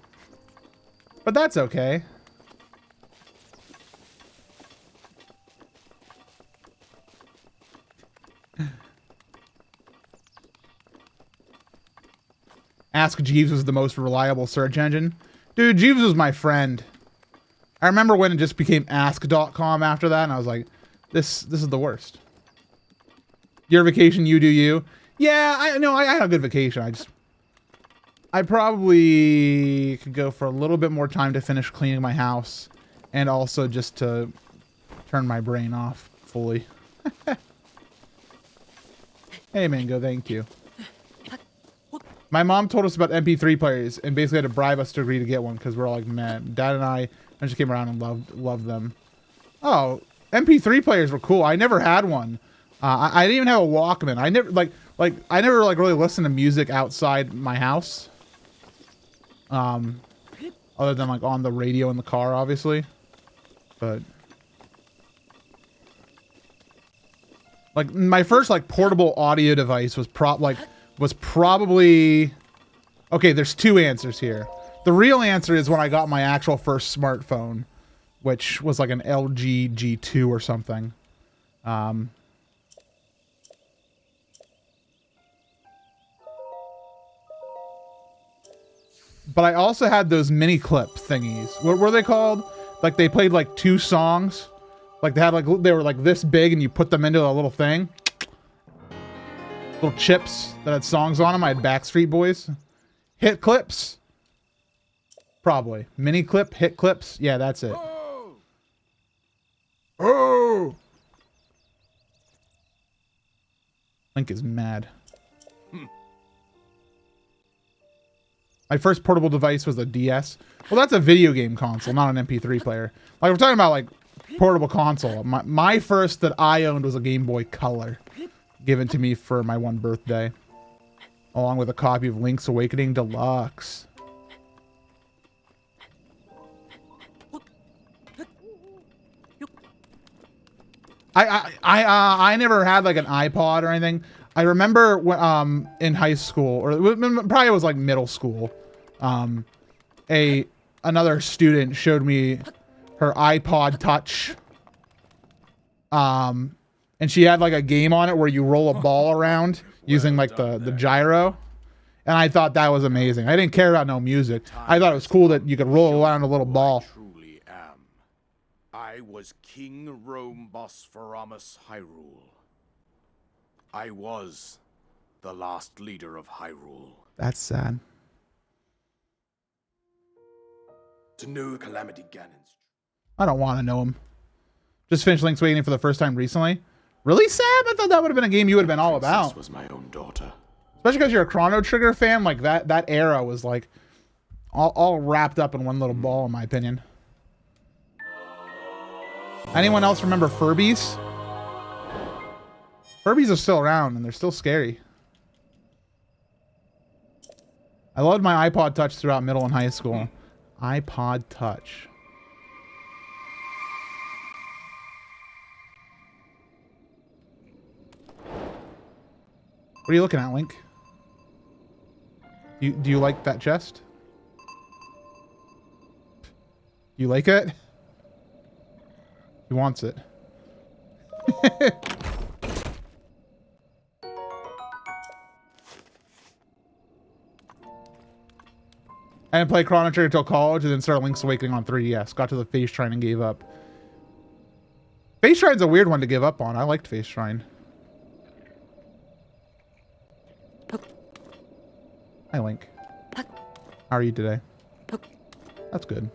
But that's okay. Ask Jeeves was the most reliable search engine. Dude, Jeeves was my friend. I remember when it just became ask.com after that, and I was like, this is the worst. Your vacation, you do you. Yeah, I know I had a good vacation. I probably could go for a little bit more time to finish cleaning my house and also just to turn my brain off fully. Hey, Mango, thank you. My mom told us about MP3 players and basically had to bribe us to agree to get one because we're all like, man, Dad and I just came around and loved them. Oh, MP3 players were cool. I never had one. I didn't even have a Walkman. I never I never really listened to music outside my house. Other than like on the radio in the car, obviously. But like my first like portable audio device was probably okay. There's two answers here. The real answer is when I got my actual first smartphone, which was like an LG G2 or something. But I also had those mini clip thingies. What were they called? Like they played like 2 songs. Like they were like this big and you put them into a little thing. Little chips that had songs on them. I had Backstreet Boys. Hit clips. Probably. Mini clip, hit clips. Yeah, that's it. Oh! Link is mad. My first portable device was a DS. Well, that's a video game console, not an MP3 player. Like, we're talking about, like, portable console. My first that I owned was a Game Boy Color, given to me for my one birthday, along with a copy of Link's Awakening Deluxe. I never had, like, an iPod or anything. I remember when, in high school, or probably it was like middle school, another student showed me her iPod Touch, and she had like a game on it where you roll a ball around using like the gyro, and I thought that was amazing. I didn't care about no music. I thought it was cool that you could roll around a little ball. Truly am. I was King Rome Bosphorus Hyrule. I was the last leader of Hyrule. That's sad. To know Calamity Ganon's. I don't want to know him. Just finished Link's Awakening for the first time recently. Really, Sam? I thought that would have been a game you would have been all about. This was my own daughter. Especially because you're a Chrono Trigger fan. Like that era was like all wrapped up in one little ball, in my opinion. Anyone else remember Furbies? Furbies are still around and they're still scary. I loved my iPod Touch throughout middle and high school. iPod Touch. What are you looking at, Link? Do you like that chest? You like it? He wants it. I didn't play Chrono Trigger until college and then started Link's Awakening on 3DS. Got to the Face Shrine and gave up. Face Shrine's a weird one to give up on. I liked Face Shrine. Hi, Link. How are you today? That's good.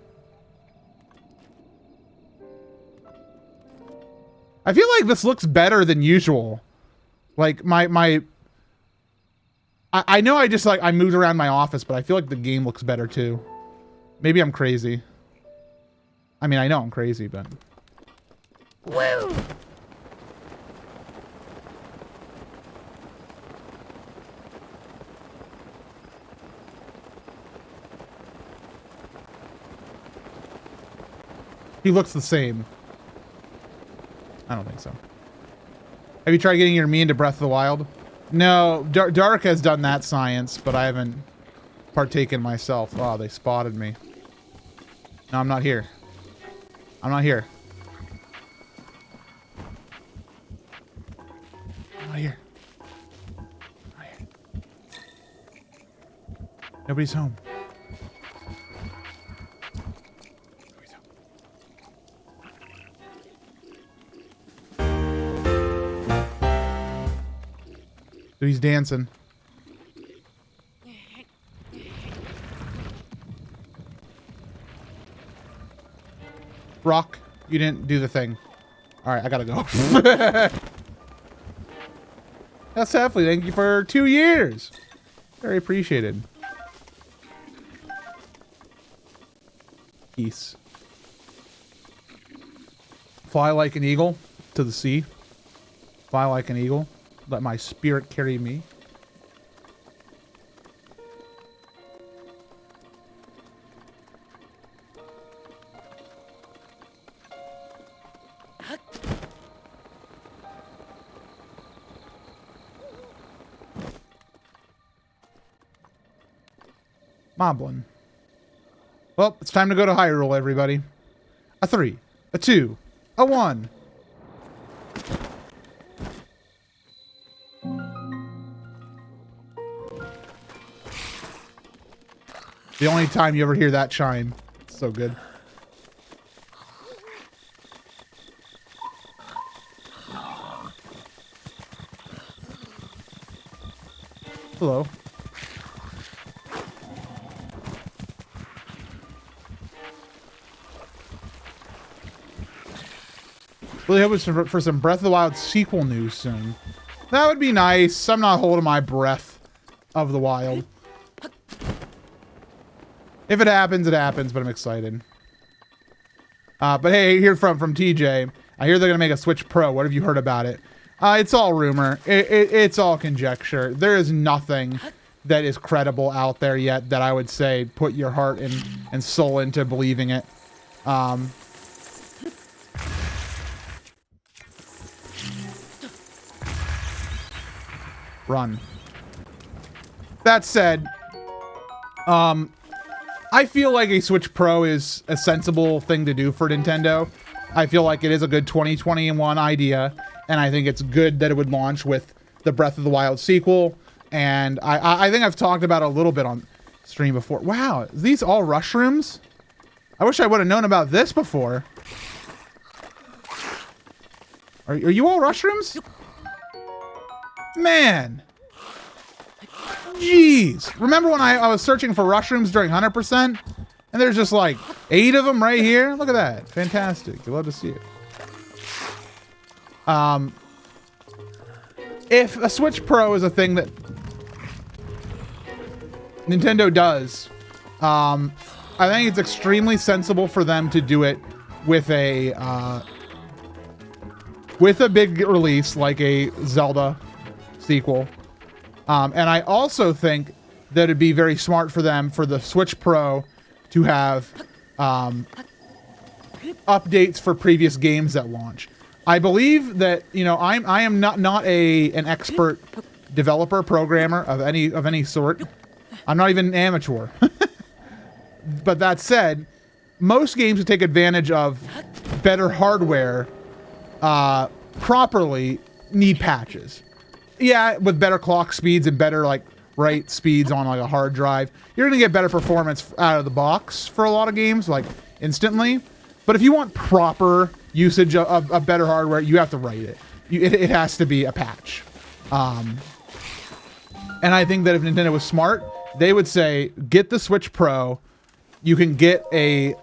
I feel like this looks better than usual. Like I know I moved around my office, but I feel like the game looks better too. Maybe I'm crazy. I mean, I know I'm crazy, but. Woo! He looks the same. I don't think so. Have you tried getting your me into Breath of the Wild? No, Dark has done that science, but I haven't partaken myself. Oh, they spotted me. No, I'm not here. I'm not here. I'm not here. I'm not here. Nobody's home. He's dancing. Rock, you didn't do the thing. All right, I gotta go. That's Heffley. Thank you for 2 years. Very appreciated. Peace. Fly like an eagle to the sea. Fly like an eagle. Let my spirit carry me. Moblin. Well, it's time to go to Hyrule, everybody. A 3, a 2, a 1. The only time you ever hear that chime. It's so good. Hello. Really hoping for some Breath of the Wild sequel news soon. That would be nice. I'm not holding my breath of the Wild. If it happens, but I'm excited. But hey, here from TJ, I hear they're gonna make a Switch Pro. What have you heard about it? It's all rumor. It's all conjecture. There is nothing that is credible out there yet that I would say put your heart and soul into believing it. Run. That said, I feel like a Switch Pro is a sensible thing to do for Nintendo. I feel like it is a good 2021 idea, and I think it's good that it would launch with the Breath of the Wild sequel. And I think I've talked about it a little bit on stream before. Wow, are these all rush rooms? I wish I would have known about this before. Are you all rush rooms? Man. Jeez. Remember when I was searching for rush rooms during 100%? And there's just like 8 of them right here? Look at that. Fantastic. You'd love to see it. If a Switch Pro is a thing that Nintendo does, I think it's extremely sensible for them to do it with a big release like a Zelda sequel. And I also think that it'd be very smart for them for the Switch Pro to have updates for previous games that launch. I believe that, you know, I am not an expert developer programmer of any sort. I'm not even an amateur. But that said, most games that take advantage of better hardware properly need patches. Yeah, with better clock speeds and better like write speeds on like a hard drive, you're gonna get better performance out of the box for a lot of games, like instantly. But if you want proper usage of better hardware, you have to write it. It has to be a patch. And I think that if Nintendo was smart, they would say, get the Switch Pro. You can get a,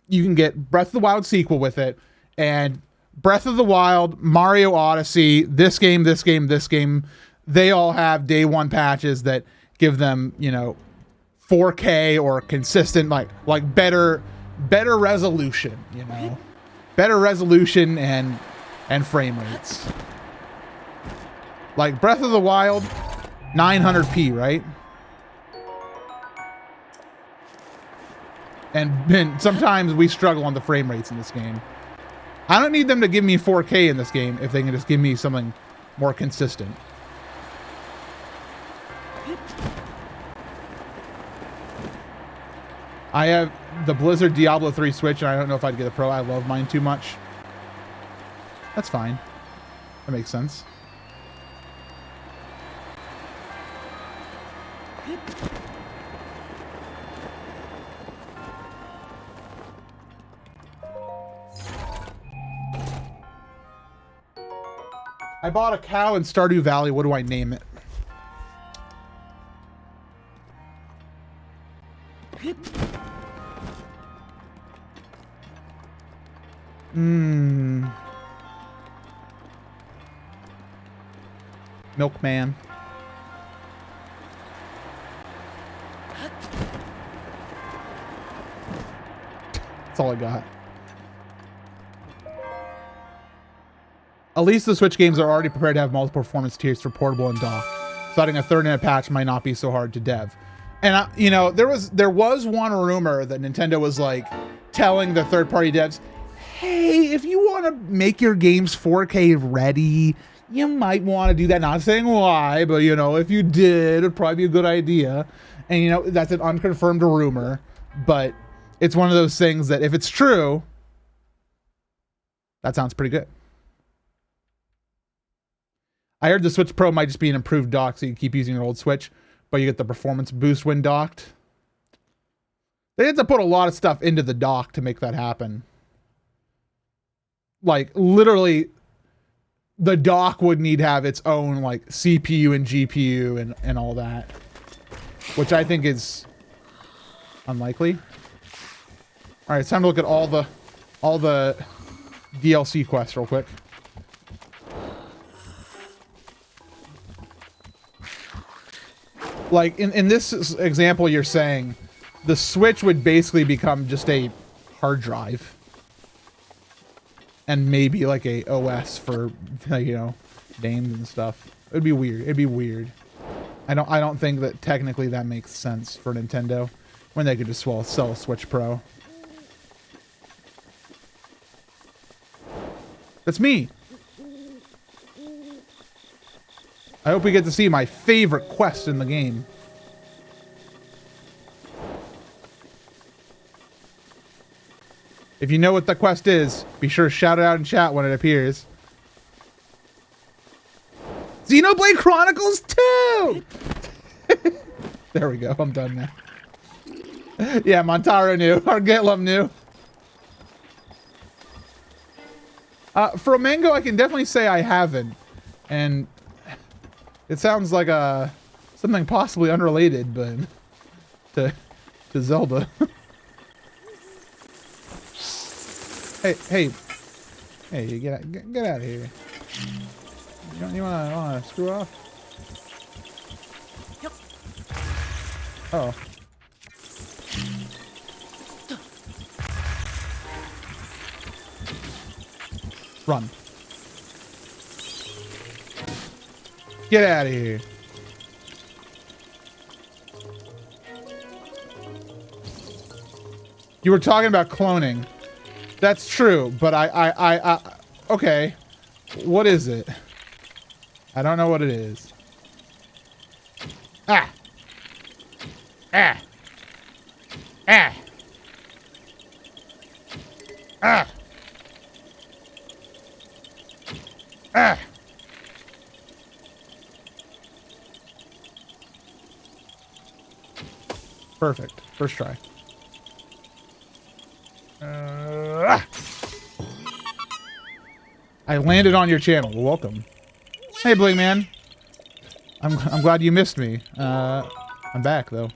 you can get Breath of the Wild sequel with it, and Breath of the Wild, Mario Odyssey, this game, they all have day one patches that give them, you know, 4K or consistent, like better resolution, you know, better resolution and frame rates. Like Breath of the Wild, 900p, right? And sometimes we struggle on the frame rates in this game. I don't need them to give me 4K in this game if they can just give me something more consistent. I have the Blizzard Diablo 3 Switch, and I don't know if I'd get a Pro. I love mine too much. That's fine. That makes sense. I bought a cow in Stardew Valley. What do I name it? Milkman. That's all I got. At least the Switch games are already prepared to have multiple performance tiers for portable and dock. So adding a third in a patch might not be so hard to dev. And you know, there was one rumor that Nintendo was like telling the third-party devs, hey, if you want to make your games 4K ready, you might want to do that. Not saying why, but you know, if you did, it'd probably be a good idea. And you know, that's an unconfirmed rumor, but it's one of those things that if it's true, that sounds pretty good. I heard the Switch Pro might just be an improved dock, so you keep using your old Switch, but you get the performance boost when docked. They had to put a lot of stuff into the dock to make that happen. Like, literally, the dock would need to have its own, like, CPU and GPU and all that. Which I think is unlikely. Alright, it's time to look at all the DLC quests real quick. Like, in this example, you're saying the Switch would basically become just a hard drive. And maybe, like, a OS for, you know, names and stuff. It'd be weird. It'd be weird. I don't think that technically that makes sense for Nintendo when they could just sell a Switch Pro. That's me. I hope we get to see my favorite quest in the game. If you know what the quest is, be sure to shout it out in chat when it appears. Xenoblade Chronicles 2! There we go, I'm done now. Yeah, Montaro knew. Argetlum knew. For a mango, I can definitely say I haven't. And it sounds like something possibly unrelated, but to Zelda. Hey, you get out of here. You wanna screw off? Yep. Oh. Run. Get out of here. You were talking about cloning. That's true, but I okay. What is it? I don't know what it is. Ah. Ah. Ah. Ah. Ah. Perfect. First try. Ah. I landed on your channel. Welcome. Hey, Bling Man. I'm glad you missed me. I'm back though.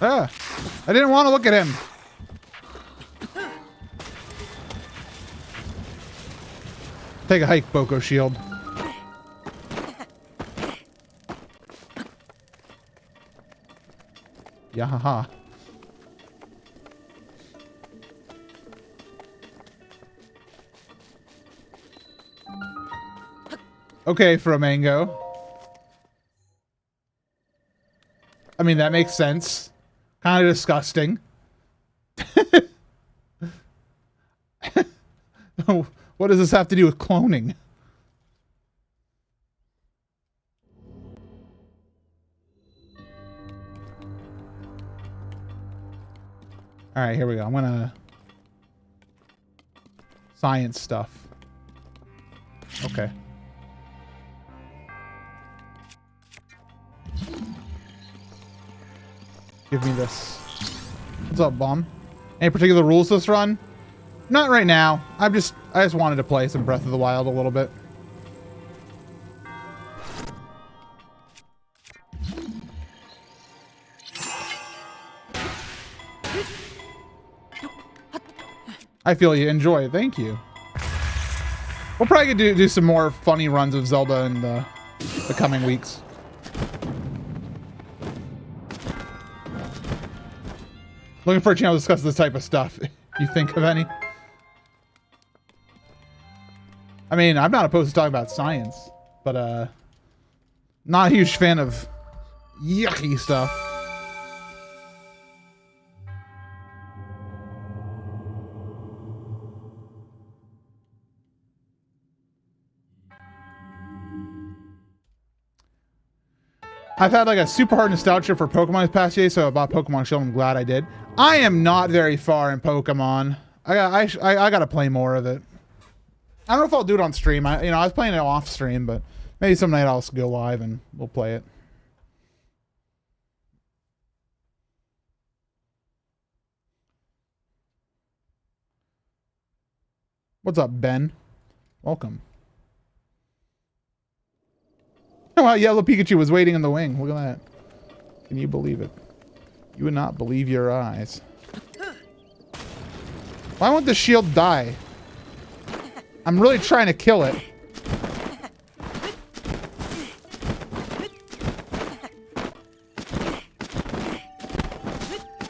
Ah, I didn't want to look at him. Take a hike, Boko Shield. Yahaha. Okay, Flamingo. I mean, that makes sense. Kind of disgusting. What does this have to do with cloning? All right, here we go. I'm gonna science stuff. Okay. Give me this. What's up, Bomb? Any particular rules this run? Not right now. I just wanted to play some Breath of the Wild a little bit. I feel you. Enjoy. Thank you. We'll probably do some more funny runs of Zelda in the coming weeks. Looking for a channel to discuss this type of stuff. You think of any? I mean, I'm not opposed to talking about science, but not a huge fan of yucky stuff. I've had like a super hard nostalgia for Pokemon this past year, so I bought Pokemon Shield. I'm glad I did. I am not very far in Pokemon. I gotta play more of it. I don't know if I'll do it on stream. I was playing it off stream, but maybe some night I'll go live and we'll play it. What's up, Ben? Welcome. Oh, wow, Yellow Pikachu was waiting in the wing. Look at that. Can you believe it? You would not believe your eyes. Why won't the shield die? I'm really trying to kill it.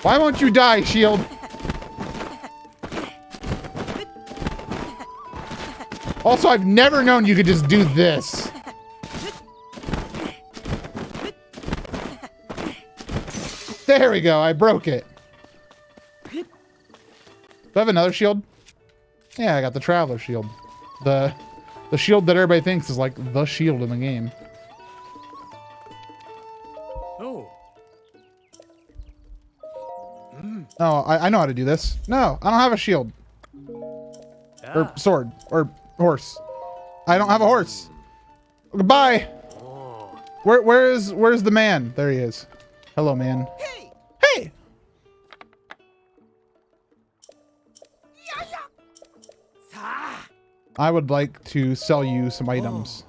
Why won't you die, shield? Also, I've never known you could just do this. There we go. I broke it. Do I have another shield? Yeah, I got the Traveler Shield. The shield that everybody thinks is like the shield in the game. Oh. Oh, I know how to do this. No, I don't have a shield. Or sword. Or horse. I don't have a horse. Goodbye. Where's the man? There he is. Hello, man. Hey! Hey! I would like to sell you some items.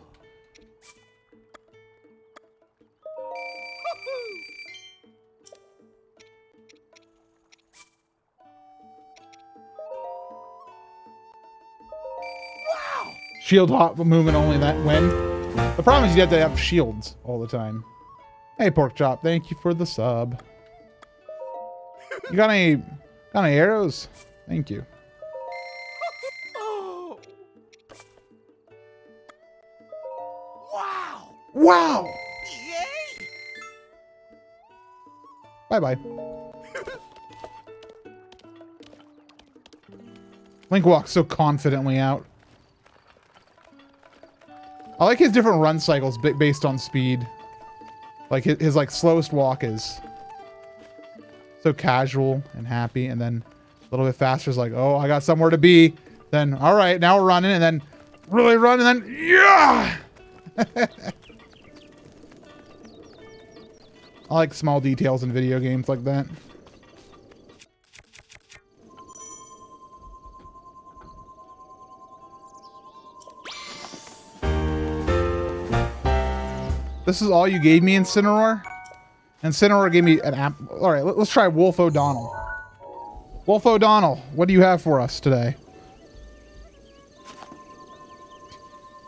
Wow! Shield hop movement only that when. The problem is you have to have shields all the time. Hey, Pork Chop, thank you for the sub. You got any arrows? Thank you. Oh. Wow! Wow. Bye-bye. Link walks so confidently out. I like his different run cycles based on speed. Like his like slowest walk is so casual and happy, and then a little bit faster is like, oh, I got somewhere to be. Then, all right, now we're running, and then really run, and then, yeah! I like small details in video games like that. This is all you gave me, Incineroar? Incineroar gave me an app. All right, let's try Wolf O'Donnell. Wolf O'Donnell, what do you have for us today?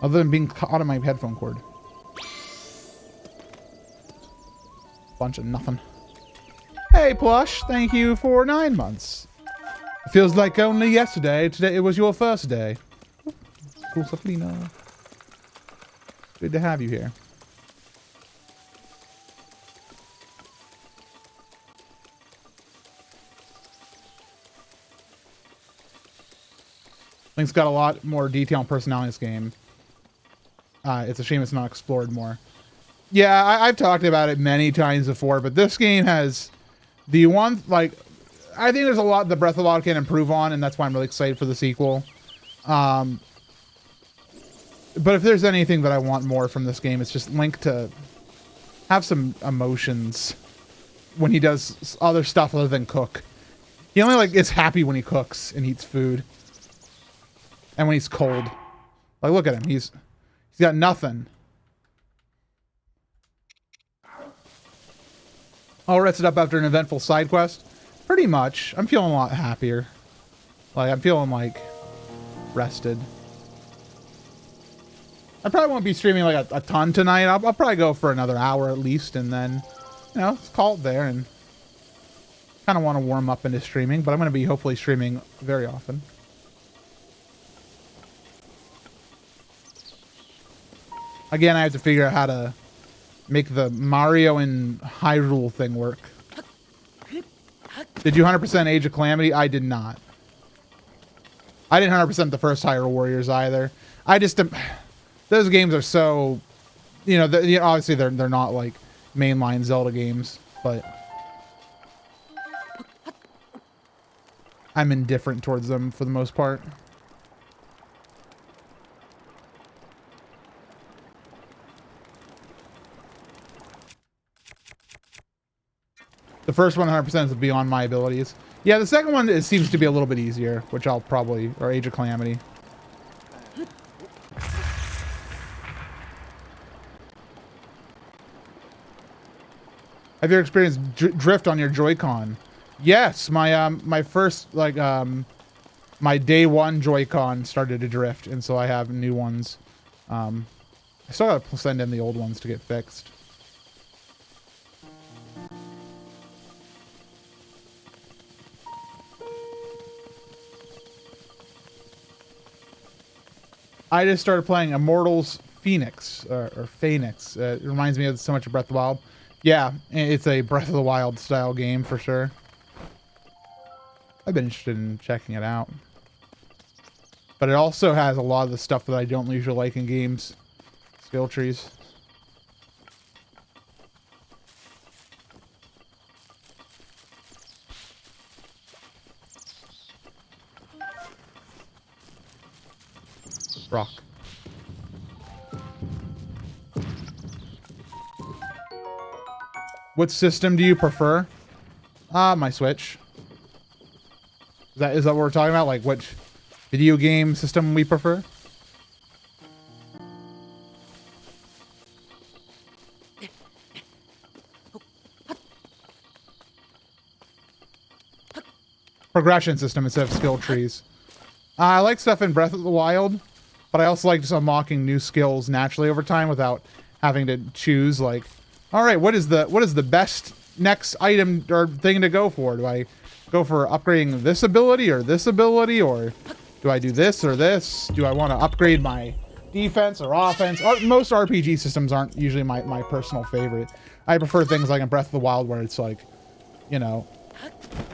Other than being caught on my headphone cord. Bunch of nothing. Hey, Plush, thank you for 9 months. It feels like only yesterday. Today it was your first day. Cool stuff, Lino. Good to have you here. Link's got a lot more detail and personality in this game. It's a shame it's not explored more. Yeah, I've talked about it many times before, but this game has the one, like, I think there's a lot the Breath of the Wild can improve on, and that's why I'm really excited for the sequel. But if there's anything that I want more from this game, it's just Link to have some emotions when he does other stuff other than cook. He only, like, is happy when he cooks and eats food. And when he's cold. Like, look at him. He's got nothing. All rested up after an eventful side quest? Pretty much. I'm feeling a lot happier. Like, I'm feeling, like, rested. I probably won't be streaming, like, a ton tonight. I'll probably go for another hour at least, and then, you know, let's call it there, and kind of want to warm up into streaming, but I'm going to be hopefully streaming very often. Again, I have to figure out how to make the Mario and Hyrule thing work. Did you 100% Age of Calamity? I did not. I didn't 100% the first Hyrule Warriors either. I just... those games are so... You know, obviously they're not like mainline Zelda games, but... I'm indifferent towards them for the most part. The first one 100% is beyond my abilities. Yeah, the second one seems to be a little bit easier, which I'll probably... Or Age of Calamity. Have you experienced drift on your Joy-Con? Yes, my first, like, my day one Joy-Con started to drift, and so I have new ones. I still gotta send in the old ones to get fixed. I just started playing Immortals Phoenix, or Phoenix. It reminds me of so much of Breath of the Wild. Yeah, it's a Breath of the Wild style game for sure. I've been interested in checking it out. But it also has a lot of the stuff that I don't usually like in games. Skill trees. Rock. What system do you prefer? My Switch. Is that what we're talking about? Like which video game system we prefer? Progression system instead of skill trees. I like stuff in Breath of the Wild, but I also like just unlocking new skills naturally over time without having to choose like, all right, what is the best next item or thing to go for? Do I go for upgrading this ability, or do I do this or this? Do I want to upgrade my defense or offense. Most RPG systems aren't usually my personal favorite. I prefer things like in Breath of the Wild where it's like, you know,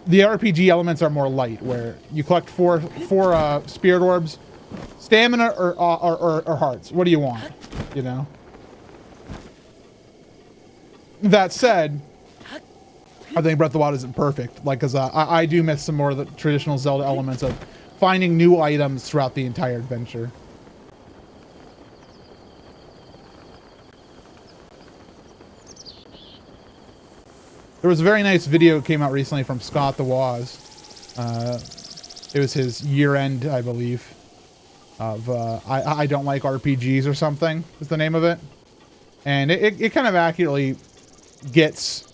the RPG elements are more light, where you collect four spirit orbs, stamina or hearts. What do you want? You know. That said, I think Breath of the Wild isn't perfect. Like, cause I do miss some more of the traditional Zelda elements of finding new items throughout the entire adventure. There was a very nice video that came out recently from Scott the Woz. It was his year-end, I believe, of I don't like RPGs or something is the name of it. And it kind of accurately gets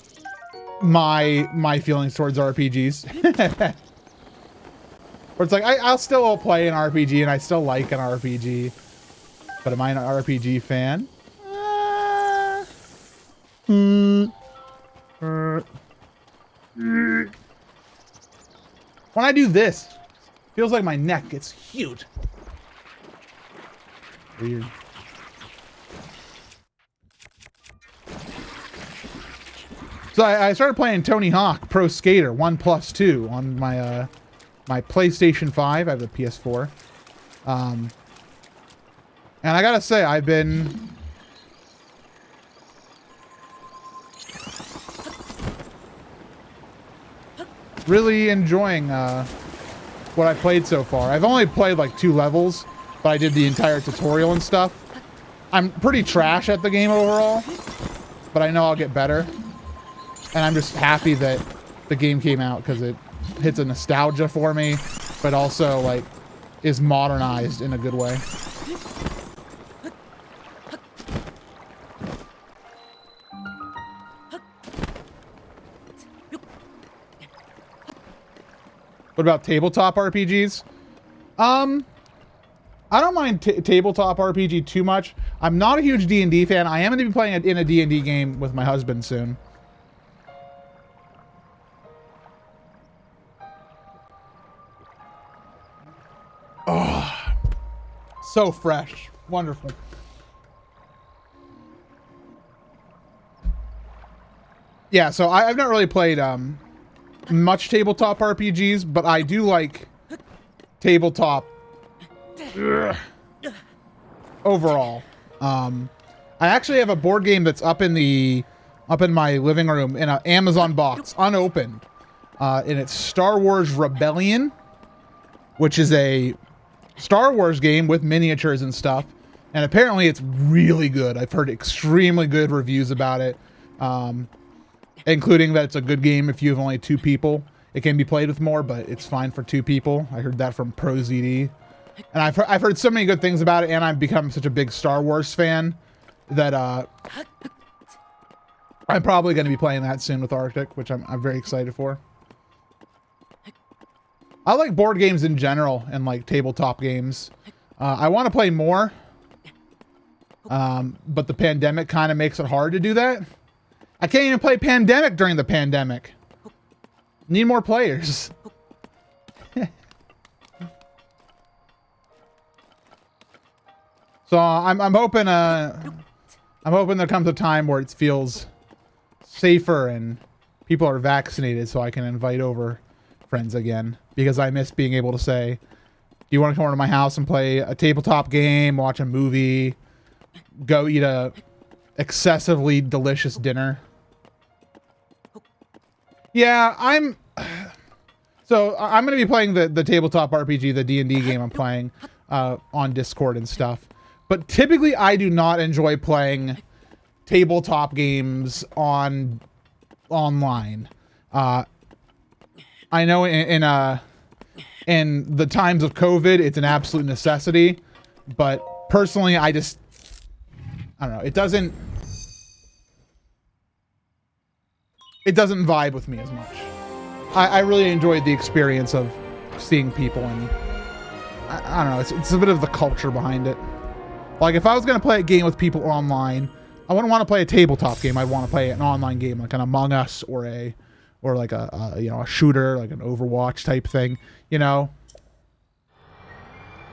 my feelings towards RPGs. Where it's like, I'll still play an RPG and I still like an RPG. But am I an RPG fan? When I do this, feels like my neck gets huge. Weird. So I started playing Tony Hawk Pro Skater 1+2 on my my PlayStation 5. I have the PS4. And I gotta say, I've been really enjoying what I played so far. I've only played like 2 levels, but I did the entire tutorial and stuff. I'm pretty trash at the game overall, but I know I'll get better. And I'm just happy that the game came out because it hits a nostalgia for me, but also like is modernized in a good way. What about tabletop RPGs? I don't mind tabletop RPG too much. I'm not a huge D&D fan. I am going to be playing in a D&D game with my husband soon. Oh, so fresh. Wonderful. Yeah, so I've not really played much tabletop RPGs, but I do like tabletop overall. I actually have a board game that's up in my living room in an Amazon box, unopened, and it's Star Wars Rebellion, which is a Star Wars game with miniatures and stuff, and apparently it's really good. I've heard extremely good reviews about it, including that it's a good game if you have only 2 people. It can be played with more, but it's fine for 2 people. I heard that from ProZD. And I've heard so many good things about it, and I've become such a big Star Wars fan that I'm probably going to be playing that soon with Arctic, which I'm very excited for. I like board games in general and like tabletop games. I want to play more, but the pandemic kind of makes it hard to do that. I can't even play Pandemic during the pandemic. Need more players. So I'm hoping there comes a time where it feels safer and people are vaccinated so I can invite over friends again, because I miss being able to say, do you want to come over to my house and play a tabletop game, watch a movie, go eat a excessively delicious dinner? Yeah, I'm going to be playing the tabletop RPG, the D&D game I'm playing on Discord and stuff. But typically I do not enjoy playing tabletop games online. I know in the times of COVID, it's an absolute necessity, but personally, I don't know. It doesn't vibe with me as much. I really enjoyed the experience of seeing people, and I don't know. It's a bit of the culture behind it. Like, if I was going to play a game with people online, I wouldn't want to play a tabletop game. I'd want to play an online game, like an Among Us or like a shooter, like an Overwatch type thing, you know?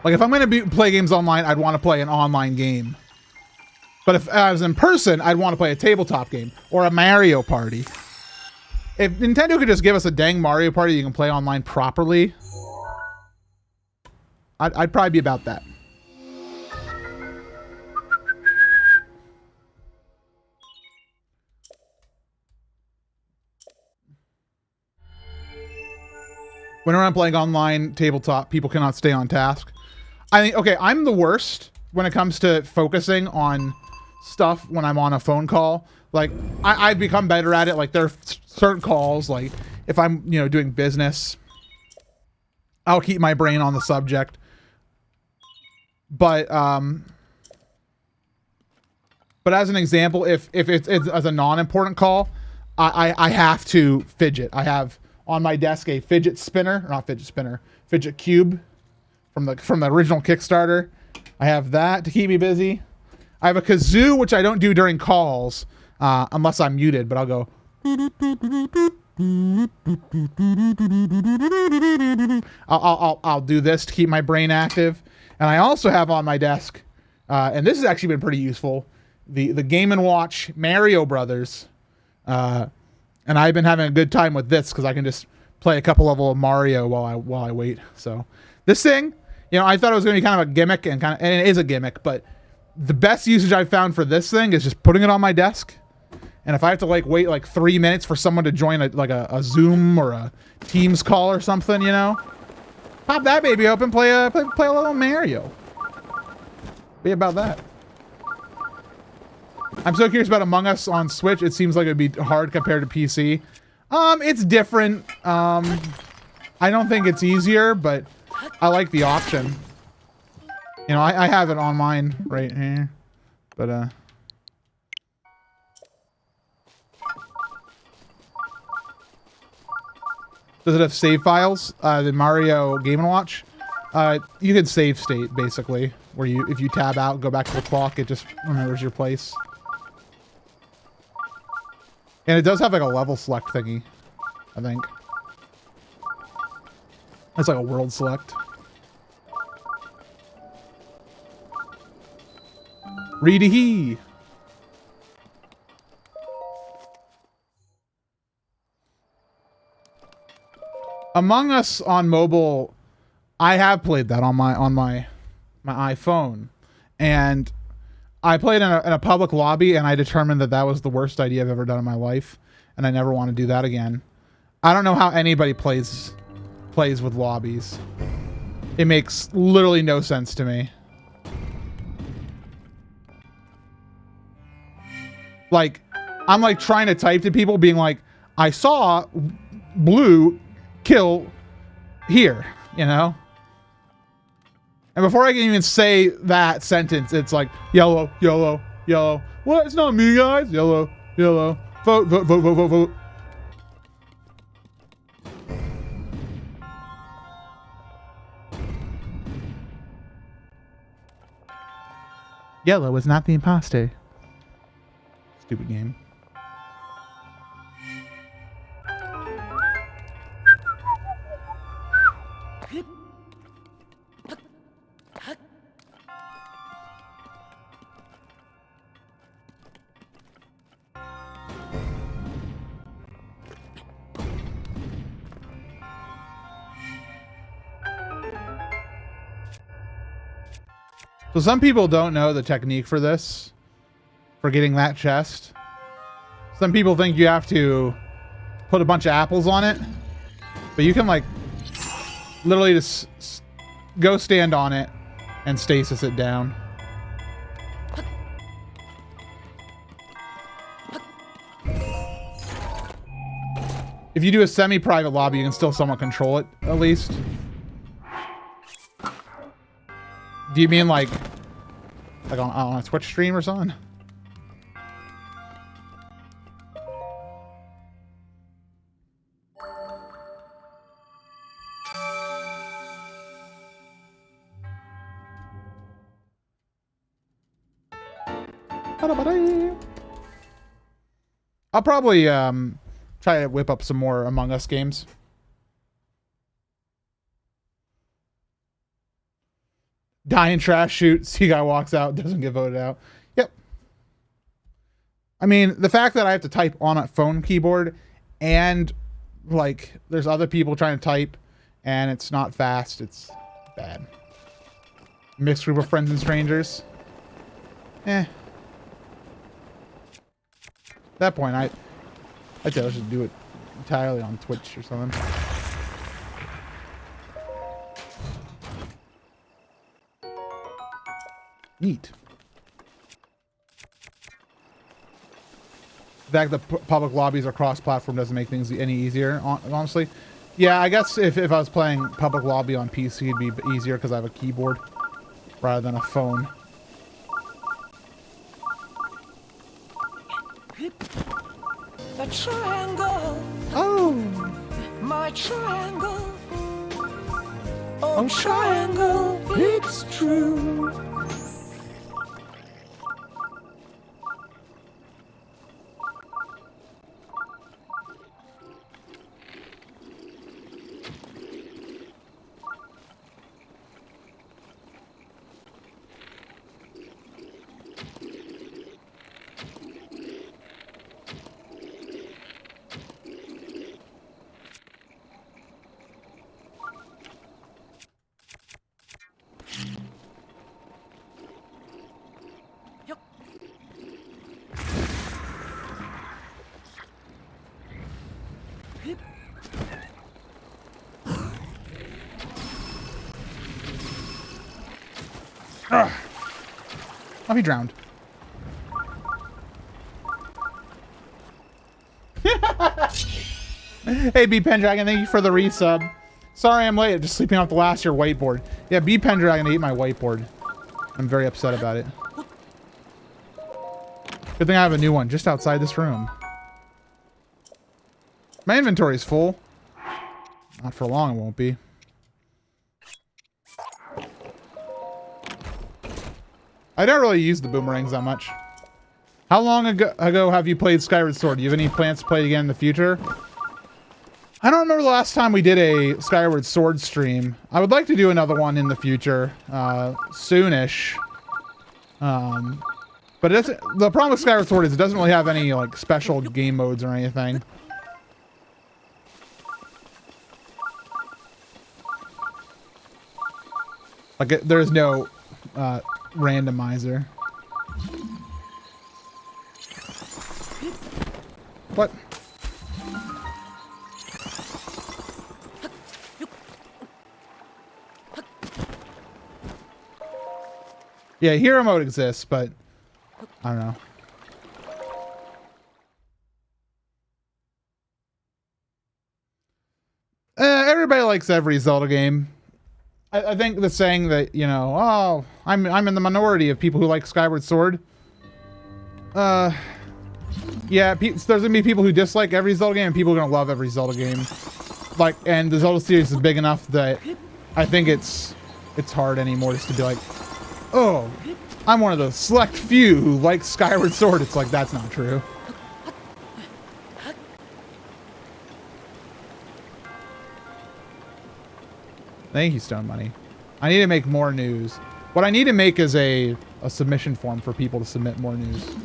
Like if I'm going to play games online, I'd want to play an online game. But if I was in person, I'd want to play a tabletop game or a Mario Party. If Nintendo could just give us a dang Mario Party you can play online properly, I'd probably be about that. Whenever I'm playing online tabletop, people cannot stay on task. I think, okay, I'm the worst when it comes to focusing on stuff when I'm on a phone call. Like, I've become better at it. Like, there are certain calls, like, if I'm, you know, doing business, I'll keep my brain on the subject. But as an example, if it's as a non-important call, I have to fidget. I have on my desk a fidget spinner, or not fidget spinner, fidget cube from the original Kickstarter. I have that to keep me busy. I have a kazoo, which I don't do during calls, unless I'm muted, but I'll go. I'll do this to keep my brain active. And I also have on my desk, and this has actually been pretty useful, the Game & Watch Mario Brothers. And I've been having a good time with this because I can just play a couple level of Mario while I wait. So this thing, you know, I thought it was going to be kind of a gimmick, and it is a gimmick, but the best usage I've found for this thing is just putting it on my desk. And if I have to like wait like 3 minutes for someone to join a Zoom or a Teams call or something, you know, pop that baby open, play a little Mario. Be about that. I'm so curious about Among Us on Switch. It seems like it'd be hard compared to PC. It's different. I don't think it's easier, but I like the option. You know, I have it on mine right here, but does it have save files? The Mario Game & Watch? You can save state basically, where if you tab out, go back to the clock, it just remembers your place. And it does have like a level select thingy, I think. It's like a world select. Reedy-hee. Among Us on mobile, I have played that on my iPhone, and I played in a public lobby, and I determined that was the worst idea I've ever done in my life, and I never want to do that again. I don't know how anybody plays with lobbies. It makes literally no sense to me. Like, I'm like trying to type to people being like, I saw blue kill here, you know? And before I can even say that sentence, it's like, yellow, yellow, yellow. What? It's not me, guys. Yellow, yellow. Vote, vote, vote, vote, vote, vote. Yellow is not the imposter. Stupid game. So some people don't know the technique for this, for getting that chest. Some people think you have to put a bunch of apples on it, but you can like literally just go stand on it and stasis it down. If you do a semi-private lobby, you can still somewhat control it, at least. Do you mean like on a Twitch stream or something? I'll probably try to whip up some more Among Us games. Die in trash shoot. See guy walks out, doesn't get voted out. Yep. I mean, the fact that I have to type on a phone keyboard and like there's other people trying to type and it's not fast, it's bad. Mixed group of friends and strangers. At that point, I'd say I should do it entirely on Twitch or something. Neat. The fact that public lobbies are cross-platform doesn't make things any easier, honestly. Yeah, I guess if I was playing public lobby on PC, it'd be easier because I have a keyboard rather than a phone. The triangle. Oh! My triangle. Oh, triangle, it's true. Oh, he drowned. Hey, B Pendragon, thank you for the resub. Sorry I'm late, just sleeping off the last year whiteboard. Yeah, B Pendragon ate my whiteboard. I'm very upset about it. Good thing I have a new one just outside this room. My inventory is full. Not for long, it won't be. I don't really use the boomerangs that much. How long ago have you played Skyward Sword? Do you have any plans to play it again in the future? I don't remember the last time we did a Skyward Sword stream. I would like to do another one in the future, soonish. But it doesn't, the problem with Skyward Sword is it doesn't really have any like special game modes or anything. Like there's no randomizer. What? Yeah, hero mode exists, but I don't know. Everybody likes every Zelda game. I think the saying that, you know, oh, I'm in the minority of people who like Skyward Sword. Yeah, there's gonna be people who dislike every Zelda game and people who are gonna love every Zelda game. Like, and the Zelda series is big enough that I think it's hard anymore just to be like, oh, I'm one of the select few who like Skyward Sword. It's like, that's not true. Thank you, Stone Money. I need to make more news. What I need to make is a submission form for people to submit more news.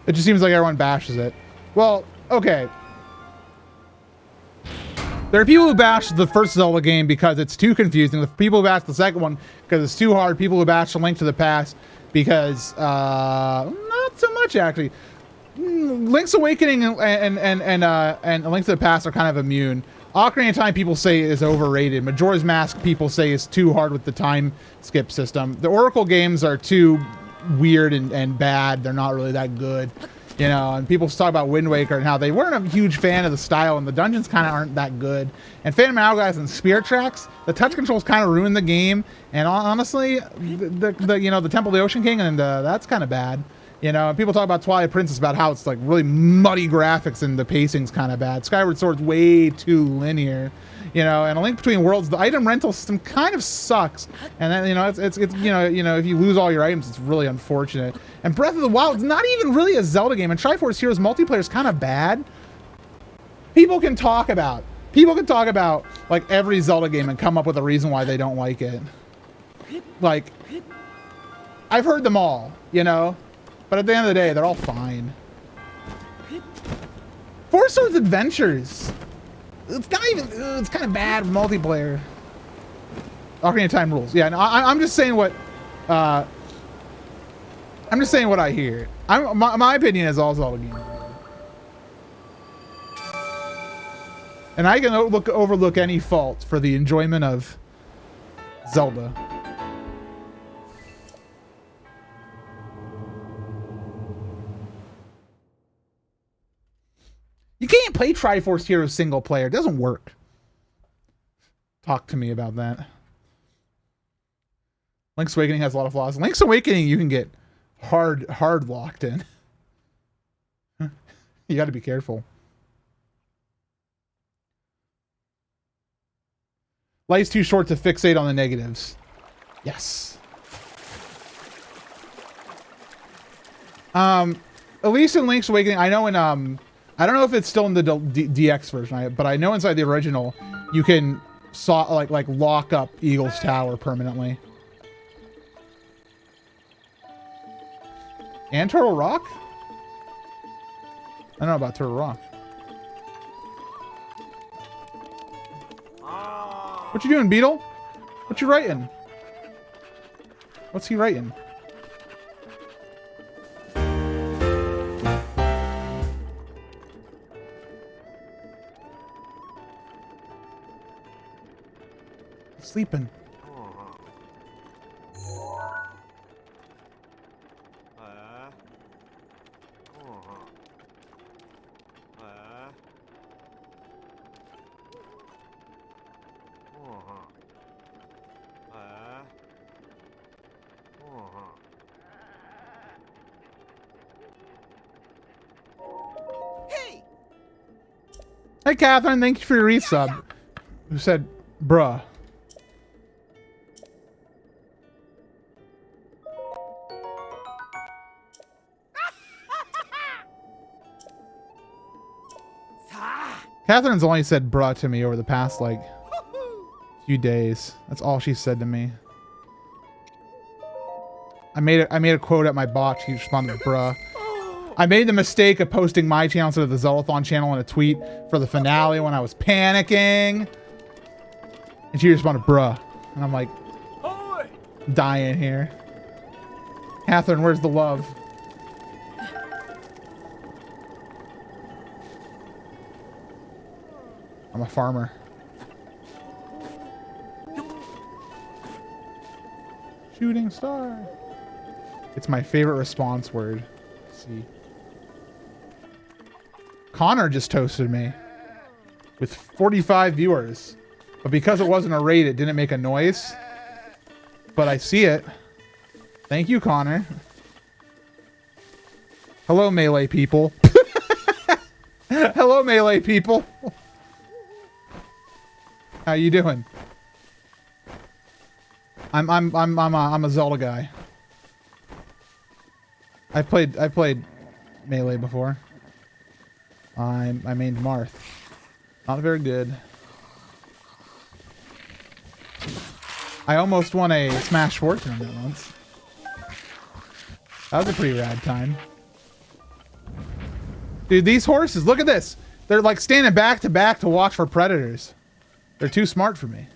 It just seems like everyone bashes it. Well, okay. There are people who bash the first Zelda game because it's too confusing. The people who bash the second one because it's too hard. People who bash A Link to the Past because not so much actually. Link's Awakening and A Link to the Past are kind of immune. Ocarina of Time people say is overrated. Majora's Mask people say is too hard with the time skip system. The Oracle games are too weird and bad. They're not really that good, you know. And people talk about Wind Waker and how they weren't a huge fan of the style and the dungeons kind of aren't that good. And Phantom Hourglass and Spirit Tracks, the touch controls kind of ruined the game. And honestly, the you know, the Temple of the Ocean King and that's kind of bad. You know, and people talk about Twilight Princess about how it's like really muddy graphics and the pacing's kind of bad. Skyward Sword's way too linear. You know, and A Link Between Worlds, the item rental system kind of sucks. And then, you know, it's you know, if you lose all your items, it's really unfortunate. And Breath of the Wild's not even really a Zelda game. And Triforce Heroes multiplayer is kind of bad. People can talk about like every Zelda game and come up with a reason why they don't like it. Like, I've heard them all, you know, but at the end of the day, they're all fine. Four Swords Adventures. It's not even, it's kind of bad multiplayer. Ocarina of Time rules. Yeah, no, I'm just saying what, I'm just saying what I hear. My opinion is all Zelda games. And I can overlook any fault for the enjoyment of Zelda. You can't play Triforce Heroes single player. It doesn't work. Talk to me about that. Link's Awakening has a lot of flaws. Link's Awakening, you can get hard locked in. You got to be careful. Life's too short to fixate on the negatives. Yes. At least in Link's Awakening, I know in I don't know if it's still in the DX version, but I know inside the original, you can like lock up Eagle's Tower permanently. And Turtle Rock? I don't know about Turtle Rock. What you doing, Beetle? What you writing? What's he writing? Sleeping. Hey, Catherine, thank you for your resub. Who said, bruh? Catherine's only said bruh to me over the past, like, few days. That's all she said to me. I made a quote at my bot. She responded with bruh. I made the mistake of posting my channel instead of the Zellathon channel in a tweet for the finale when I was panicking. And she responded, bruh. And I'm like, dying here. Catherine, where's the love? I'm a farmer. Shooting star. It's my favorite response word. Let's see. Connor just toasted me with 45 viewers, but because it wasn't a raid, it didn't make a noise. But I see it. Thank you, Connor. Hello, Melee people. Hello, Melee people. How you doing? I'm a Zelda guy. I played Melee before. I mained Marth. Not very good. I almost won a Smash 4 tournament once. That was a pretty rad time. Dude, these horses, look at this. They're like standing back to back to watch for predators. They're too smart for me.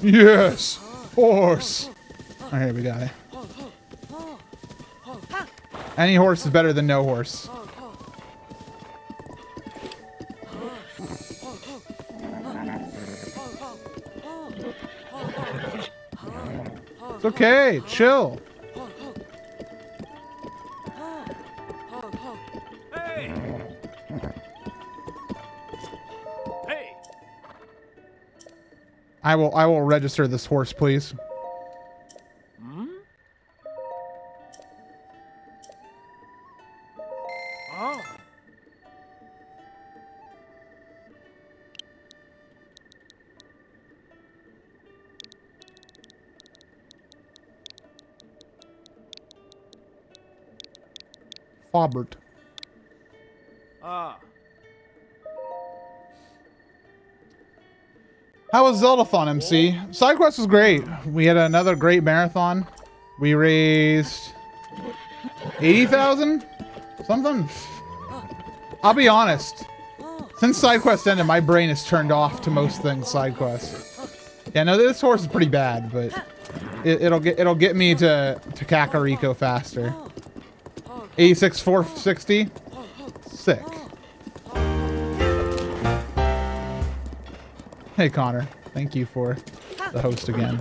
Yes! Horse! Alright, we got it. Any horse is better than no horse. It's okay. Chill. Hey! Hey! I will register this horse, please. Oh. Faubert. Ah. How was Zeldathon, MC? SideQuest was great. We had another great marathon. We raised 80,000? Something? I'll be honest. Since SideQuest ended, my brain is turned off to most things SideQuest. Yeah, no, this horse is pretty bad, but it'll get me to Kakariko faster. 86 460. Sick. Hey Connor, thank you for the host again.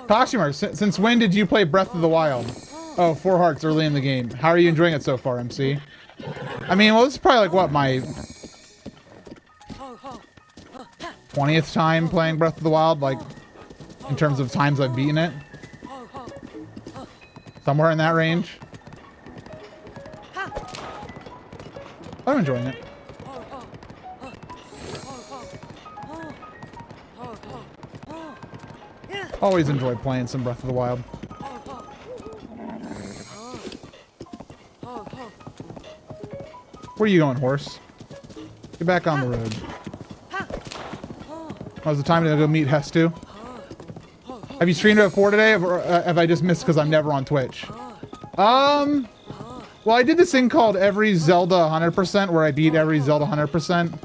Koshimer, since when did you play Breath of the Wild? Oh, 4 hearts early in the game. How are you enjoying it so far, MC? I mean, well, this is probably like what, my 20th time playing Breath of the Wild, like in terms of times I've beaten it. Somewhere in that range. I'm enjoying it. Always enjoy playing some Breath of the Wild. Where are you going, horse? Get back on the road. Now's the time to go meet Hestu. Have you streamed it before today, or have I just missed because I'm never on Twitch? Well, I did this thing called Every Zelda 100%, where I beat every Zelda 100%.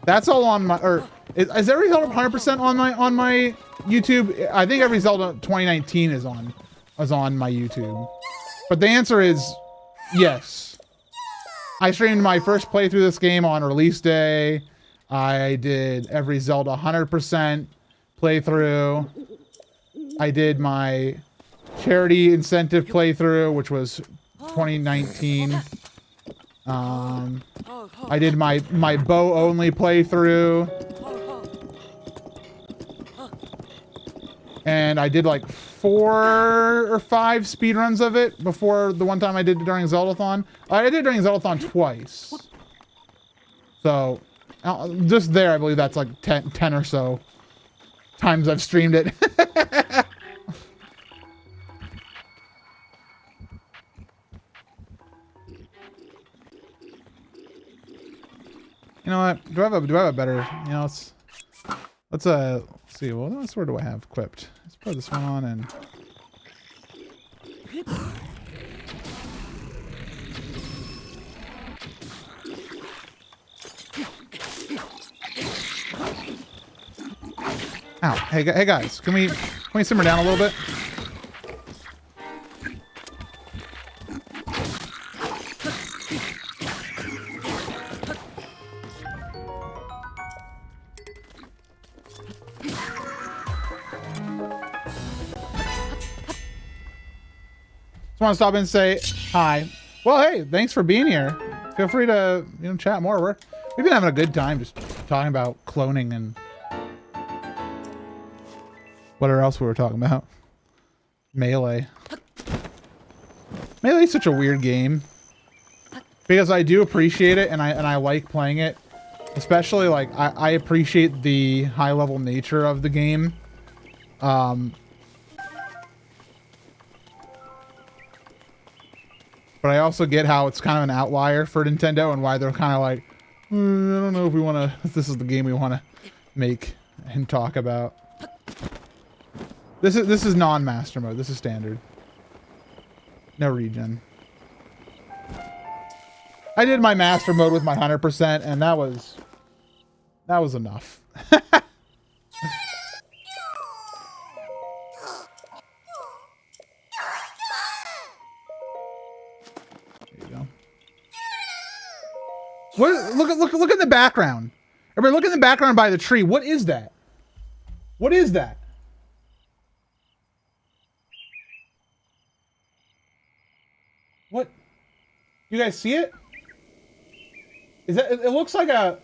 That's all on my, or is every Zelda 100% on my YouTube? I think every Zelda 2019 is on my YouTube. But the answer is yes. I streamed my first playthrough of this game on release day. I did every Zelda 100% playthrough. I did my charity incentive playthrough, which was 2019. I did my bow only playthrough. And I did like 4 or 5 speedruns of it before the one time I did it during Zeldathon. I did it during Zeldathon twice. So, just there, I believe that's like 10 or so times I've streamed it. You know what? Do I have a better, you know, let's see, well, what sword do I have equipped? Let's put this one on and ow. Hey guys, can we simmer down a little bit? Just want to stop in and say hi. Well, hey, thanks for being here. Feel free to, you know, chat more. We've been having a good time just talking about cloning and whatever else we were talking about. Melee. Melee is such a weird game because I do appreciate it and I like playing it. Especially like I appreciate the high level nature of the game. But I also get how it's kind of an outlier for Nintendo and why they're kind of like, I don't know if we want to, if this is the game we want to make and talk about. This is non-master mode. This is standard. No regen. I did my master mode with my 100% and that was enough. What, look at the background. Everybody look in the background by the tree. What is that? What is that? You guys see it? Is that? It looks like a.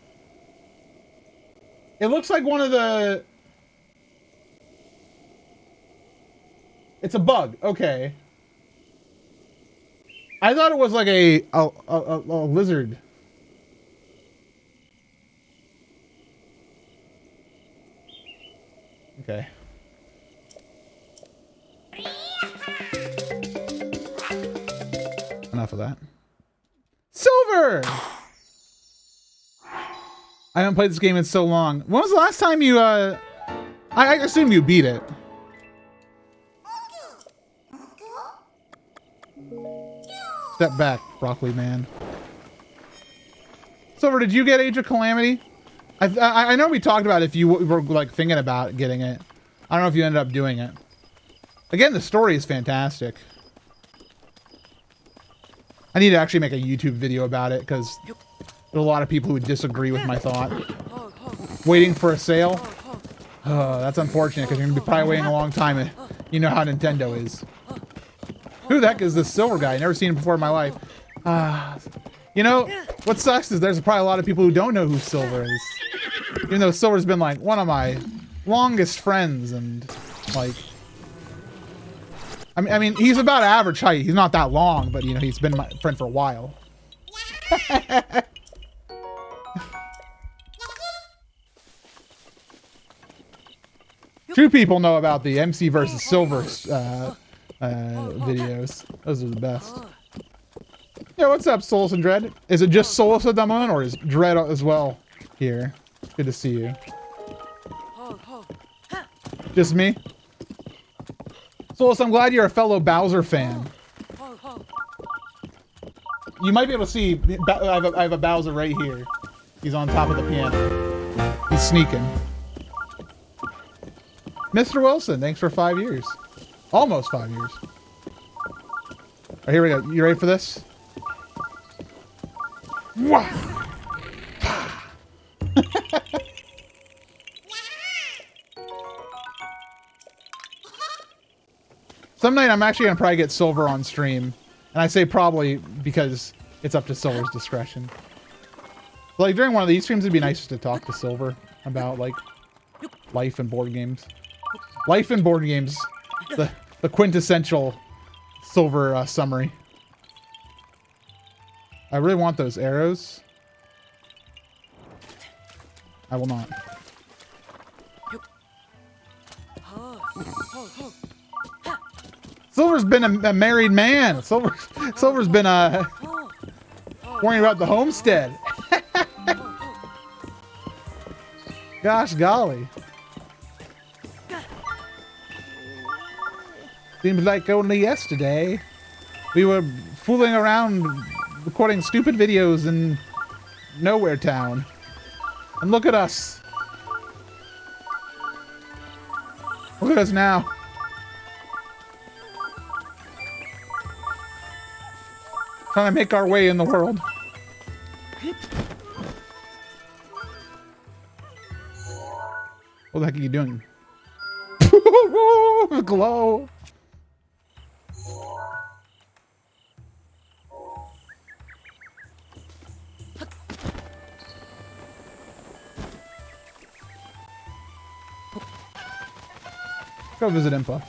It looks like one of the. It's a bug. Okay. I thought it was like a lizard. Okay. Enough of that. Silver! I haven't played this game in so long. When was the last time you, I assume you beat it. Step back, Broccoli Man. Silver, did you get Age of Calamity? I know we talked about if you were like thinking about getting it. I don't know if you ended up doing it. Again, the story is fantastic. I need to actually make a YouTube video about it because there's a lot of people who disagree with my thought. Waiting for a sale? That's unfortunate because you're going to be probably waiting a long time. And you know how Nintendo is. Who the heck is this Silver guy? Never seen him before in my life. You know, what sucks is there's probably a lot of people who don't know who Silver is. Even though Silver's been like one of my longest friends and like... I mean, he's about average height. He's not that long, but you know, he's been my friend for a while. Two people know about the MC versus Silver videos. Those are the best. Yeah, what's up, Solus and Dread? Is it just Solus at the moment, or is Dread as well here? Good to see you. Just me? Solus, I'm glad you're a fellow Bowser fan. You might be able to see, I have a Bowser right here. He's on top of the piano. He's sneaking. Mr. Wilson, thanks for 5 years. Almost 5 years. All right, here we go. You ready for this? Wah! Some night I'm actually going to probably get Silver on stream. And I say probably because it's up to Silver's discretion. But like during one of these streams, it'd be nice to talk to Silver about like life and board games. Life and board games. The quintessential Silver summary. I really want those arrows. I will not. Silver's been a married man. Silver's been worrying about the homestead. Gosh golly. Seems like only yesterday we were fooling around recording stupid videos in Nowhere Town. And look at us. Look at us now. Trying to make our way in the world. What the heck are you doing? Glow. Go visit Impa.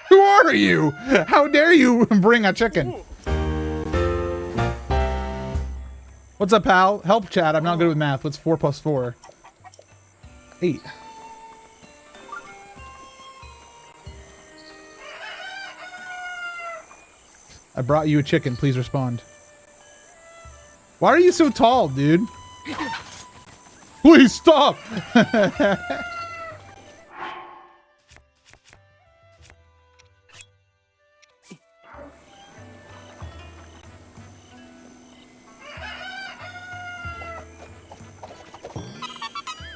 Who are you? How dare you bring a chicken? What's up, pal? Help chat. I'm not good with math. What's 4 plus 4? 8. I brought you a chicken. Please respond. Why are you so tall, dude? Please stop!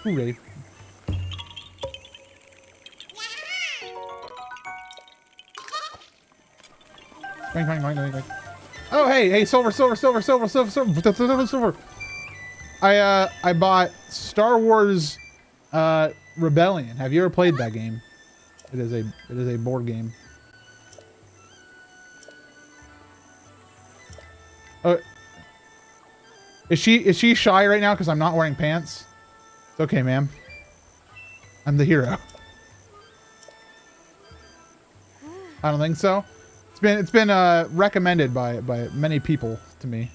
Hooray. Oh, hey, silver. I bought Star Wars Rebellion. Have you ever played that game? It is a board game. Is she shy right now because I'm not wearing pants? It's okay, ma'am. I'm the hero. I don't think so. It's been recommended by many people to me.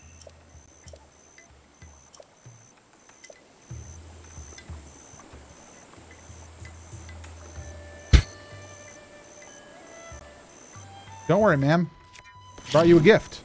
Don't worry, ma'am. Brought you a gift.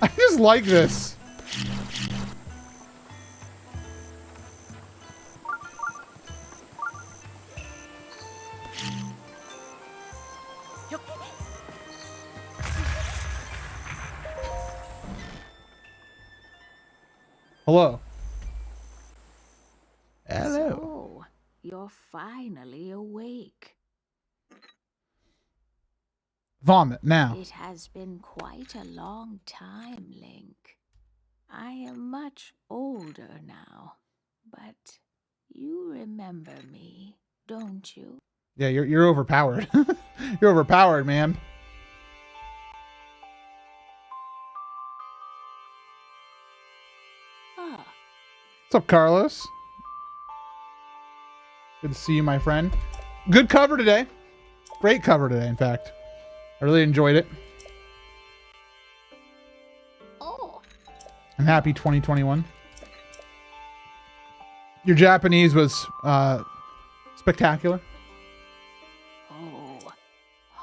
I just like this. Hello. Hello. So, you're finally awake. Vomit now. It has been quite a long time, Link. I am much older now, but you remember me, don't you? Yeah, you're overpowered. You're overpowered, man. Ah, What's up, Carlos? Good to see you, my friend. Good cover today. Great cover today, in fact. I really enjoyed it. oh, I'm happy 2021. Your Japanese was spectacular. oh,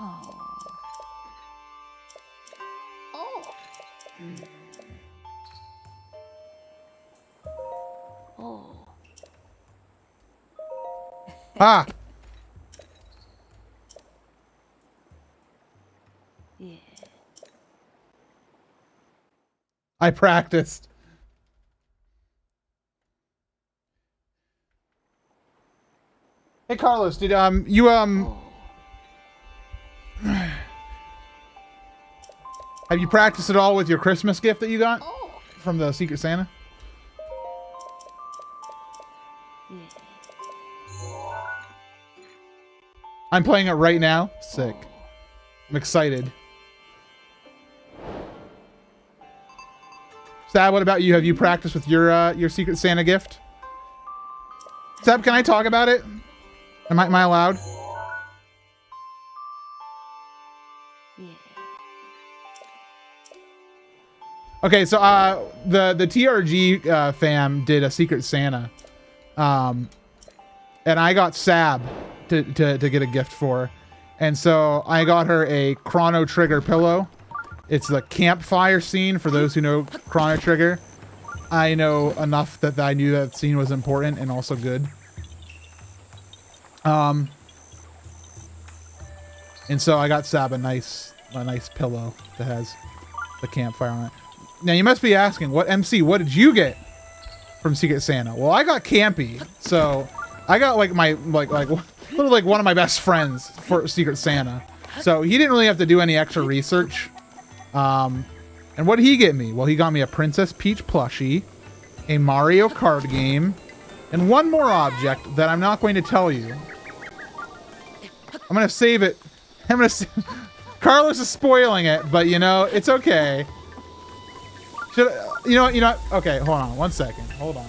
oh, oh, hmm. Oh, Ah! yeah. I practiced. Hey, Carlos, did you Oh, have you practiced at all with your Christmas gift that you got oh, from the Secret Santa? yeah. I'm playing it right now. Sick. Oh. I'm excited. Sab, what about you? Have you practiced with your Secret Santa gift? Sab, can I talk about it? Am I allowed? Yeah. Okay, so the TRG fam did a Secret Santa, and I got Sab to get a gift for her. And so I got her a Chrono Trigger pillow. It's the campfire scene for those who know Chrono Trigger. I know enough that I knew that scene was important and also good. And so I got Sab a nice pillow that has the campfire on it. Now you must be asking, what did you get from Secret Santa? Well, I got Campy, so I got like my literally like one of my best friends for Secret Santa. So he didn't really have to do any extra research. And what did he get me? Well, he got me a Princess Peach plushie, a Mario Kart game, and one more object that I'm not going to tell you. I'm gonna save it. Carlos is spoiling it, but you know, it's okay. You know what? Okay, hold on 1 second. Hold on.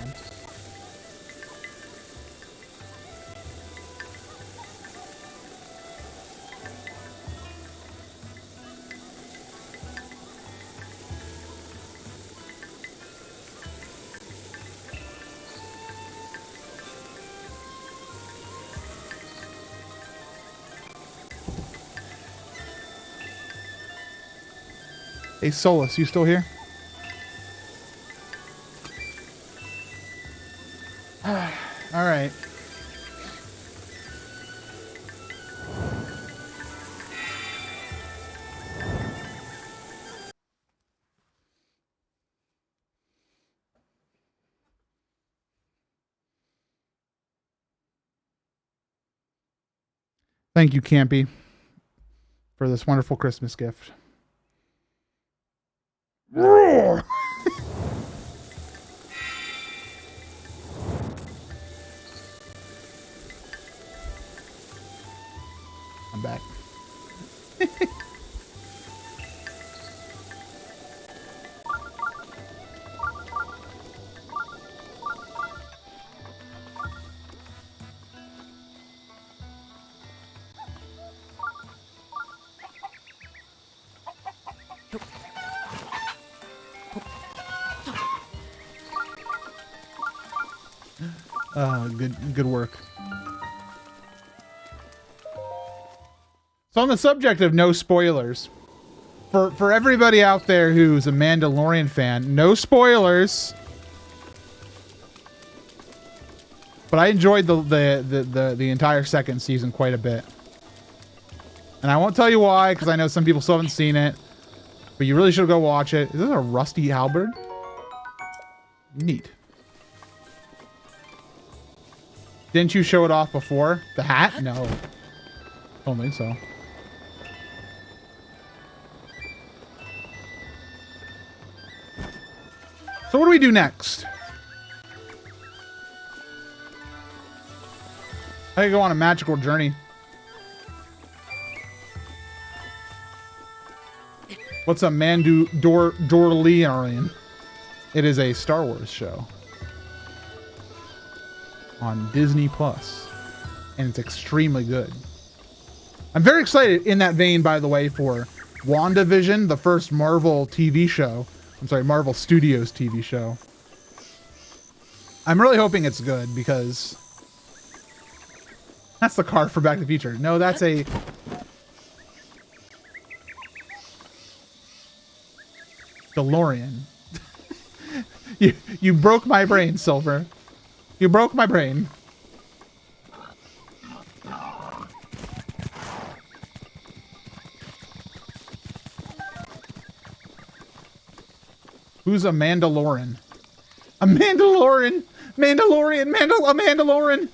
Hey, Solus, you still here? All right. Thank you, Campy, for this wonderful Christmas gift. Roar! I'm back. Good work. So on the subject of no spoilers, for everybody out there who's a Mandalorian fan, no spoilers. But I enjoyed the entire second season quite a bit. And I won't tell you why, because I know some people still haven't seen it. But you really should go watch it. Is this a rusty halberd? Neat. Didn't you show it off before? The hat? No. Don't think so. So what do we do next? I could go on a magical journey. What's a Mandalorian? It is a Star Wars show on Disney Plus, and it's extremely good. I'm very excited in that vein, by the way, for WandaVision, the first Marvel TV show. I'm sorry, Marvel Studios TV show. I'm really hoping it's good because that's the car for Back to the Future. No, that's a DeLorean. You broke my brain, Silver. You broke my brain. Who's a Mandalorian? A Mandalorian! A Mandalorian!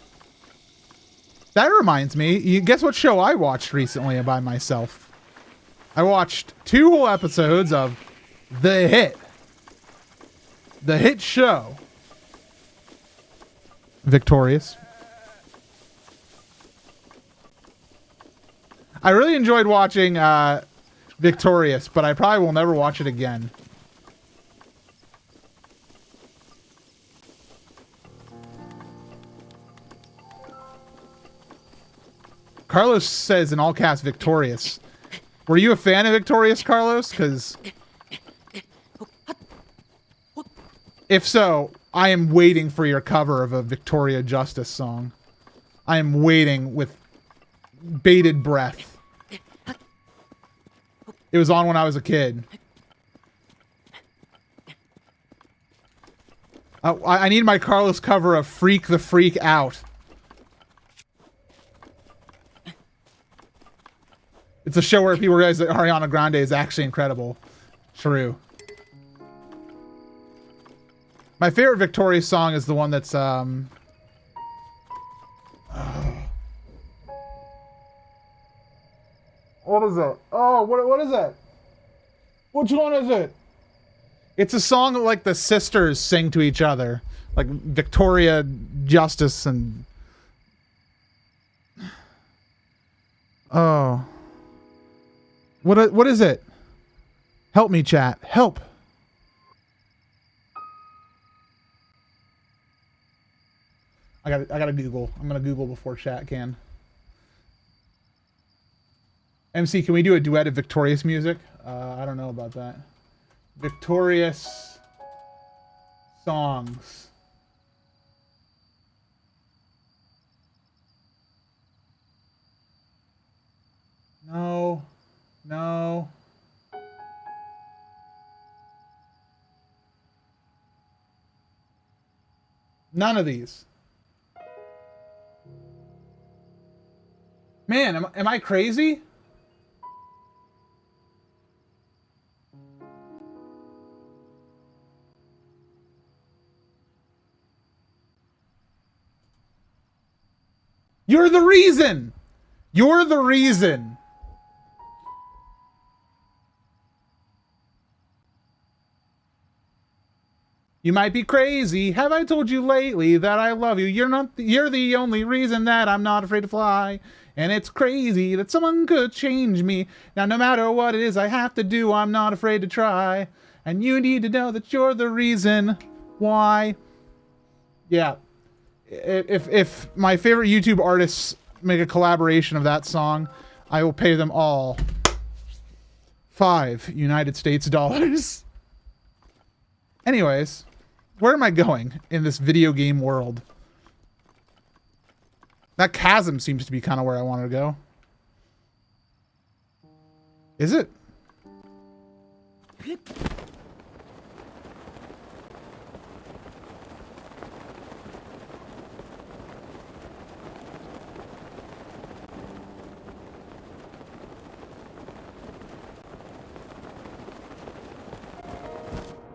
That reminds me, guess what show I watched recently by myself? I watched 2 whole episodes of The Hit. The hit show. Victorious. I really enjoyed watching Victorious, but I probably will never watch it again. Carlos says in all caps Victorious. Were you a fan of Victorious, Carlos? Because if so, I am waiting for your cover of a Victoria Justice song. I am waiting with bated breath. It was on when I was a kid. I need my Carlos cover of Freak the Freak Out. It's a show where people realize that Ariana Grande is actually incredible. True. My favorite Victoria song is the one that's what is it? Oh, what is it? Which one is it? It's a song that, like, the sisters sing to each other, like Victoria Justice and oh, what is it? Help me, chat. Help. I gotta Google. I'm gonna Google before chat can. MC, can we do a duet of Victorious music? I don't know about that. Victorious songs. No. No. None of these. Man, am I crazy? You're the reason. You're the reason. You might be crazy. Have I told you lately that I love you? You're the only reason that I'm not afraid to fly. And it's crazy that someone could change me. Now, no matter what it is I have to do, I'm not afraid to try. And you need to know that you're the reason why. Yeah. If my favorite YouTube artists make a collaboration of that song, I will pay them all $5 United States. Anyways, where am I going in this video game world? That chasm seems to be kind of where I wanted to go. Is it?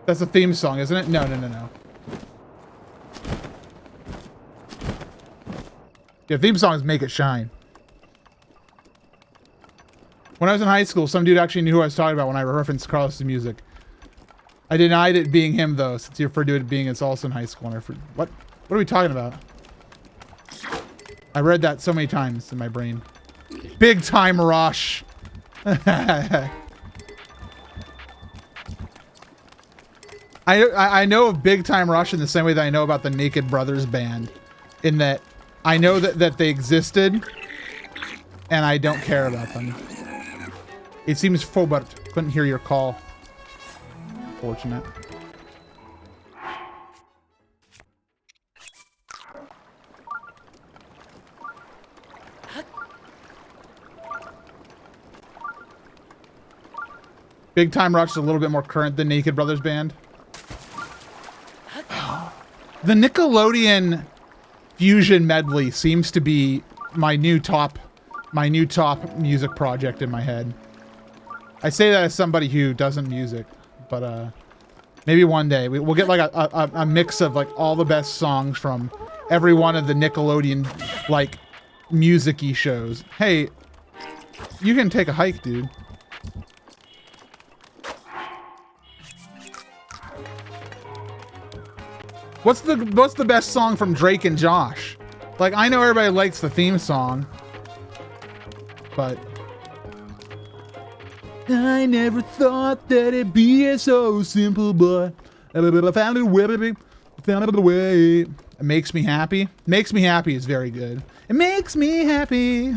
That's a theme song, isn't it? No, no, no, no. Yeah, theme songs make it shine. When I was in high school, some dude actually knew who I was talking about when I referenced Carlos's music. I denied it being him, though, since he referred to it being it's also in high school. And what are we talking about? I read that so many times in my brain. Big Time Rush. I know of Big Time Rush in the same way that I know about the Naked Brothers band, in that I know that they existed, and I don't care about them. It seems full, but couldn't hear your call. Fortunate. Big Time Rush is a little bit more current than Naked Brothers band. The Nickelodeon Fusion medley seems to be my new top music project in my head. I say that as somebody who doesn't music, but maybe one day we'll get like a mix of like all the best songs from every one of the Nickelodeon like music-y shows. Hey, you can take a hike, dude. What's the best song from Drake and Josh? Like, I know everybody likes the theme song, but I never thought that it'd be so simple, but I found a way. It makes me happy. Makes me happy is very good. It makes me happy.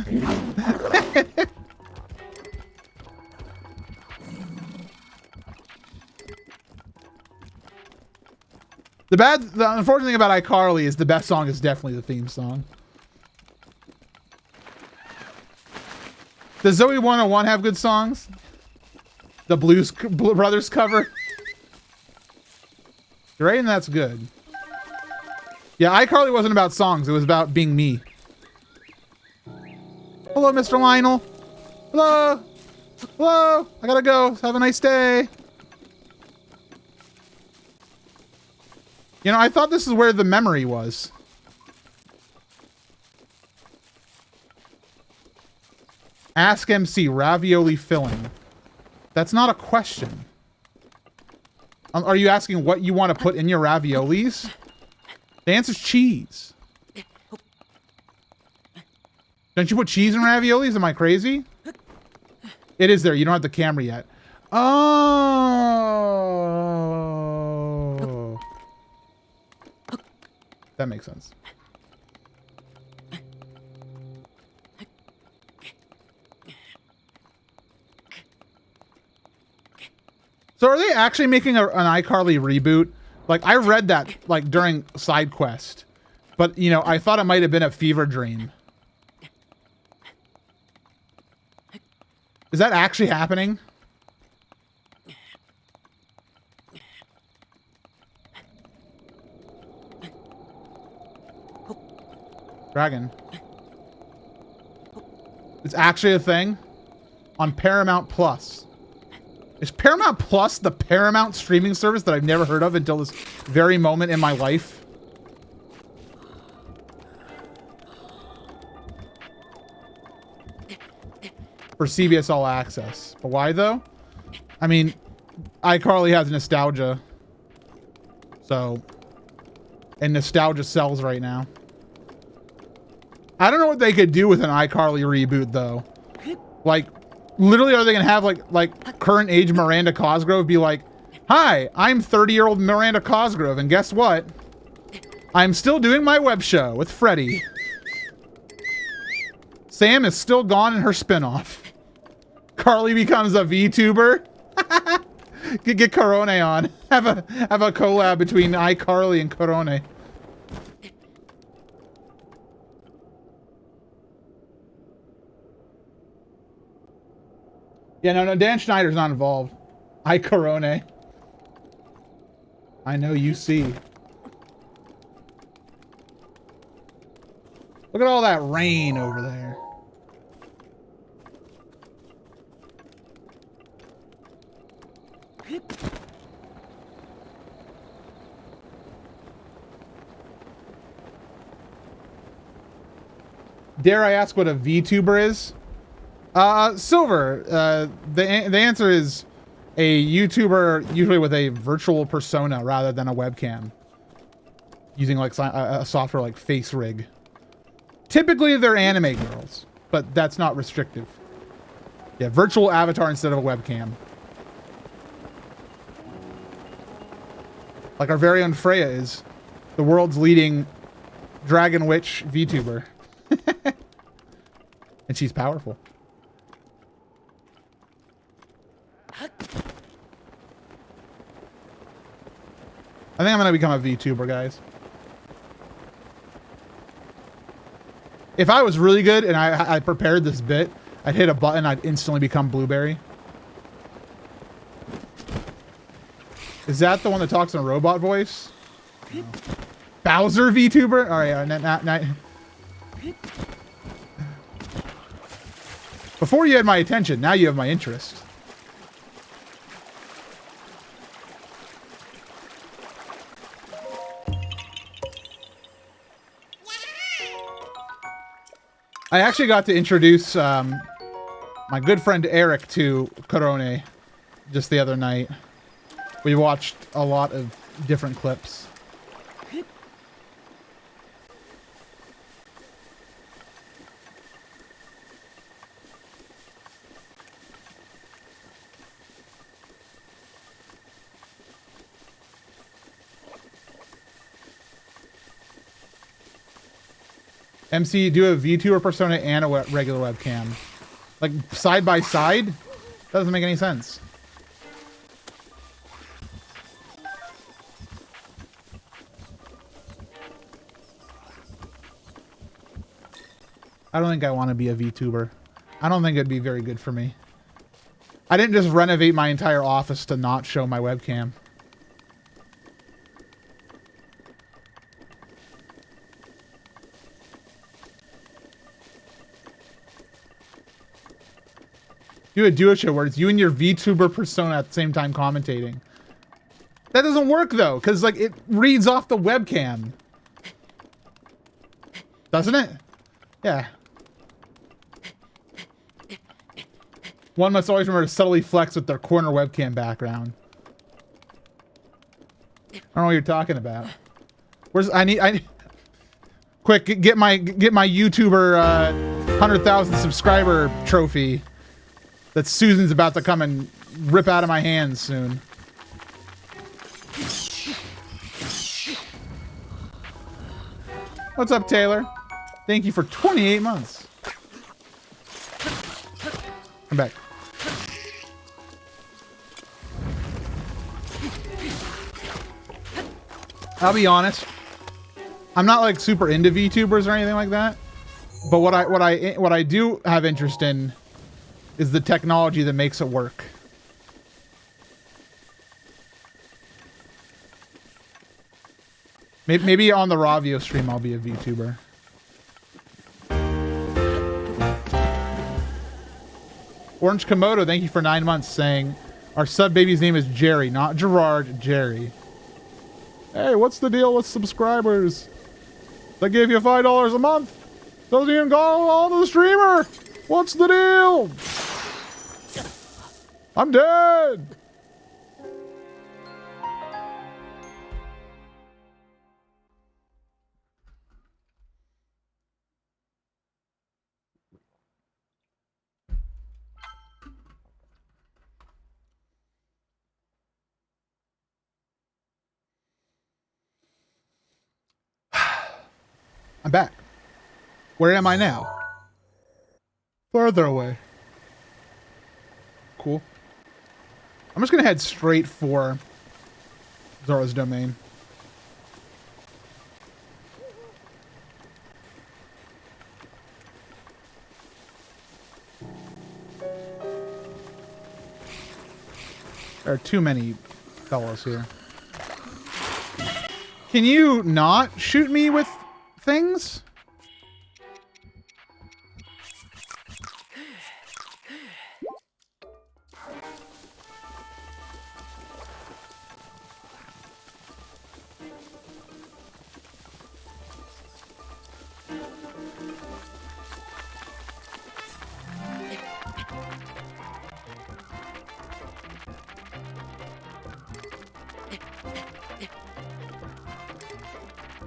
The unfortunate thing about iCarly is the best song is definitely the theme song. Does Zoe 101 have good songs? The Blues Brothers cover? You're right, and that's good. Yeah, iCarly wasn't about songs. It was about being me. Hello, Mr. Lionel. Hello. Hello. I gotta go. Have a nice day. You know, I thought this is where the memory was. Ask MC, ravioli filling. That's not a question. Are you asking what you want to put in your raviolis? The answer's cheese. Don't you put cheese in raviolis? Am I crazy? It is there. You don't have the camera yet. Oh. That makes sense. So are they actually making an iCarly reboot? Like, I read that, like, during Side Quest. But, you know, I thought it might have been a fever dream. Is that actually happening? Dragon. It's actually a thing? On Paramount Plus. Is Paramount Plus the Paramount streaming service that I've never heard of until this very moment in my life? for CBS All Access. But why though? I mean, iCarly has nostalgia. So, and nostalgia sells right now. I don't know what they could do with an iCarly reboot though. Like, literally, are they gonna have like current age Miranda Cosgrove be like, "Hi, I'm 30-year-old Miranda Cosgrove, and guess what? I'm still doing my web show with Freddie. Sam is still gone in her spinoff. Carly becomes a VTuber. Get Corone on. Have a collab between iCarly and Corone." Yeah, no, Dan Schneider's not involved. iCorone. I know you see. Look at all that rain over there. Dare I ask what a VTuber is? Silver. The answer is a YouTuber, usually with a virtual persona rather than a webcam, using like a software like Face Rig. Typically, they're anime girls, but that's not restrictive. Yeah, virtual avatar instead of a webcam. Like our very own Freya is the world's leading Dragon Witch VTuber. And she's powerful. I think I'm gonna become a VTuber, guys. If I was really good and I prepared this bit, I'd hit a button, I'd instantly become Blueberry. Is that the one that talks in a robot voice? No. Bowser VTuber? Alright, before you had my attention, now you have my interest. I actually got to introduce my good friend Eric to Corone just the other night. We watched a lot of different clips. MC, do a VTuber persona and a regular webcam. Like, side by side? Doesn't make any sense. I don't think I want to be a VTuber. I don't think it'd be very good for me. I didn't just renovate my entire office to not show my webcam. Do a duo show where it's you and your VTuber persona at the same time commentating. That doesn't work though, because like it reads off the webcam. Doesn't it? Yeah. One must always remember to subtly flex with their corner webcam background. I don't know what you're talking about. Where's quick get my YouTuber 100,000 subscriber trophy that Susan's about to come and rip out of my hands soon. What's up, Taylor? Thank you for 28 months. Come back. I'll be honest. I'm not like super into VTubers or anything like that. But what I do have interest in is the technology that makes it work. Maybe on the Ravio stream I'll be a VTuber. Orange Komodo, thank you for 9 months, saying our sub baby's name is Jerry, not Gerard, Jerry. Hey, what's the deal with subscribers? They give you $5 a month. Doesn't even go on to the streamer. What's the deal? I'm dead. I'm back. Where am I now? Farther away. Cool. I'm just gonna head straight for Zora's Domain. There are too many fellows here. Can you not shoot me with things?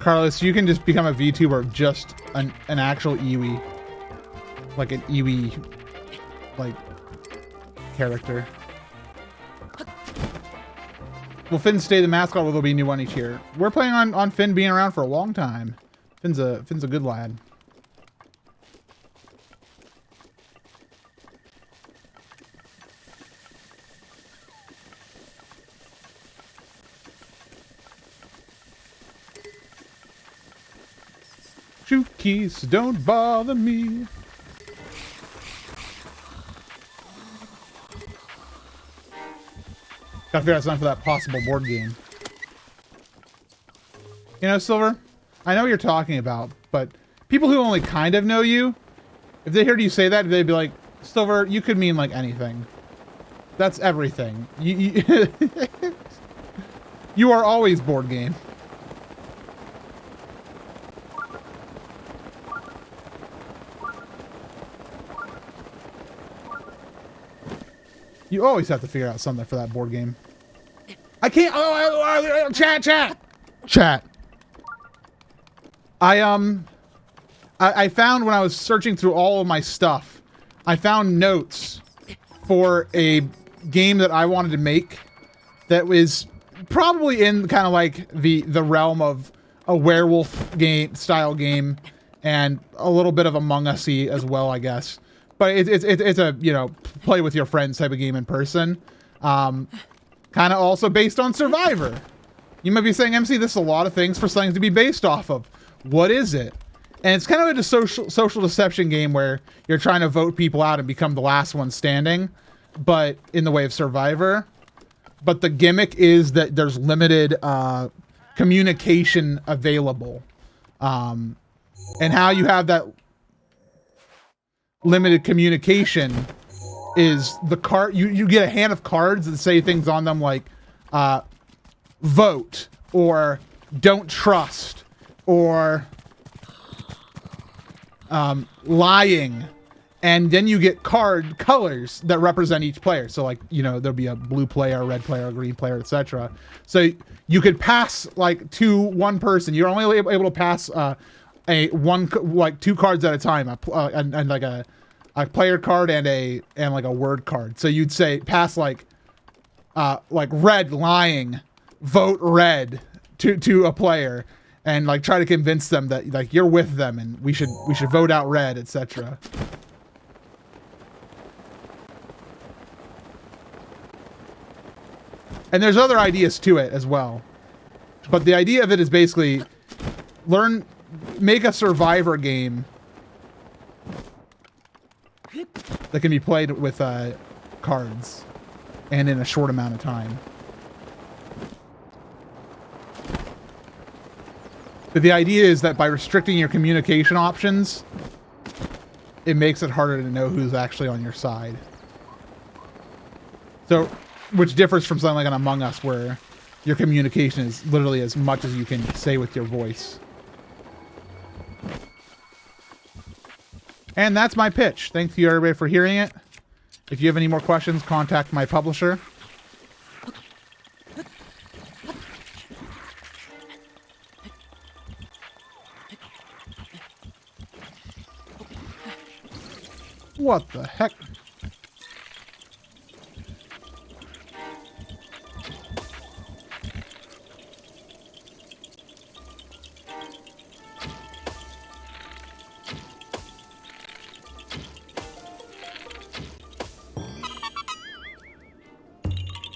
Carlos, you can just become a VTuber of just an actual Iwi. Like an Iwi, like, character. Will Finn stay the mascot, or will there be a new one each year? We're planning on Finn being around for a long time. Finn's a good lad. Keys, don't bother me. Gotta figure out something for that possible board game. You know, Silver, I know what you're talking about, but people who only kind of know you, if they heard you say that, they'd be like, Silver, you could mean like anything. That's everything. You are always board game. You always have to figure out something for that board game. I can't. Chat. I found when I was searching through all of my stuff, I found notes for a game that I wanted to make that was probably in kind of like the realm of a werewolf game style game and a little bit of Among Us-y as well, I guess. But it's a, you know, play with your friends type of game in person. Kind of also based on Survivor. You might be saying, MC, this is a lot of things for something to be based off of. What is it? And it's kind of a social deception game where you're trying to vote people out and become the last one standing, but in the way of Survivor. But the gimmick is that there's limited communication available. And how you have that limited communication is the card. You get a hand of cards that say things on them like vote or don't trust or lying, and then you get card colors that represent each player. So like, you know, there'll be a blue player, a red player, a green player, etc. So you could pass like to one person. You're only able to pass two cards at a time, and like a player card and like a word card. So you'd say pass like red, lying, vote red to a player, and like try to convince them that like you're with them and we should vote out red, etc. And there's other ideas to it as well, but the idea of it is basically make a Survivor game that can be played with cards and in a short amount of time. But the idea is that by restricting your communication options, it makes it harder to know who's actually on your side. So, which differs from something like an Among Us where your communication is literally as much as you can say with your voice. And that's my pitch. Thank you everybody for hearing it. If you have any more questions, contact my publisher. What the heck?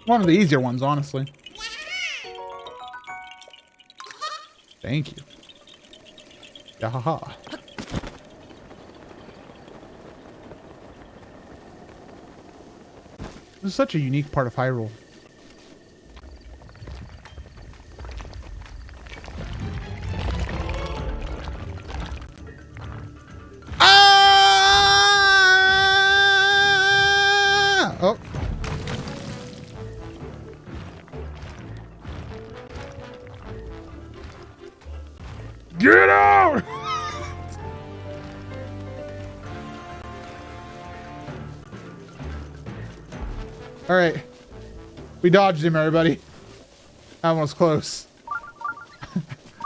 One of the easier ones, honestly. Thank you. Yahaha. This is such a unique part of Hyrule. Ah! Oh. Get out! All right. We dodged him, everybody. That one was close.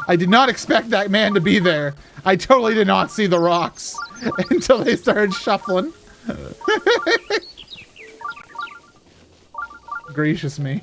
I did not expect that man to be there. I totally did not see the rocks until they started shuffling. Gracious me.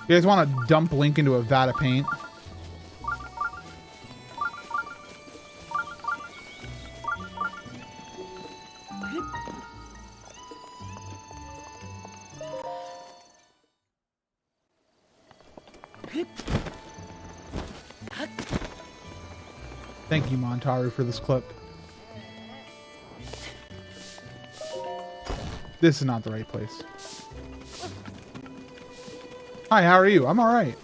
You guys want to dump Link into a vat of paint? Thank you, Montaru, for this clip. This is not the right place. Hi, how are you? I'm alright.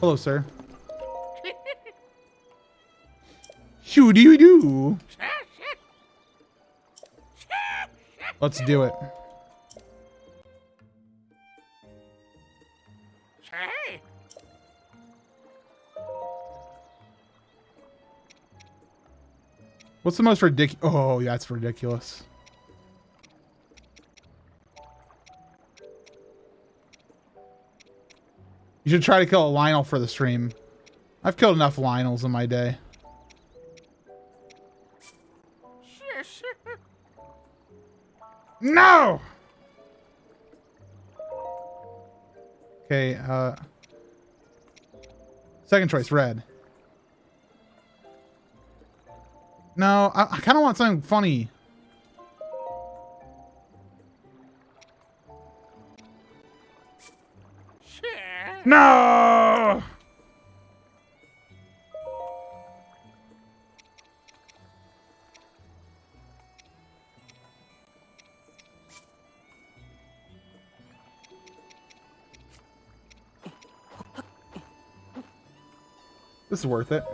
Hello, sir. Shoo-doo-doo. Let's do it. What's the most ridiculous? Oh, yeah, that's ridiculous. You should try to kill a Lionel for the stream. I've killed enough Lionels in my day. No! Okay, second choice, red. No, I kind of want something funny. No! This is worth it.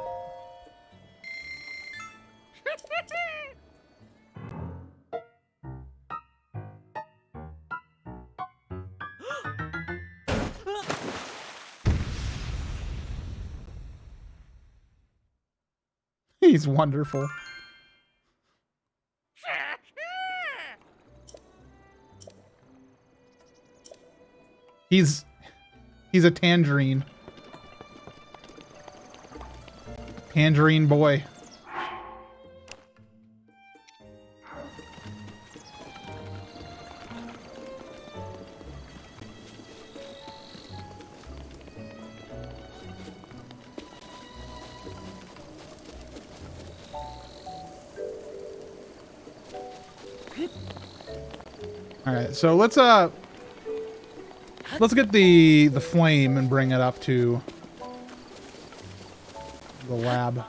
He's wonderful. He's a tangerine. Tangerine boy. All right, so let's get the flame and bring it up to the lab.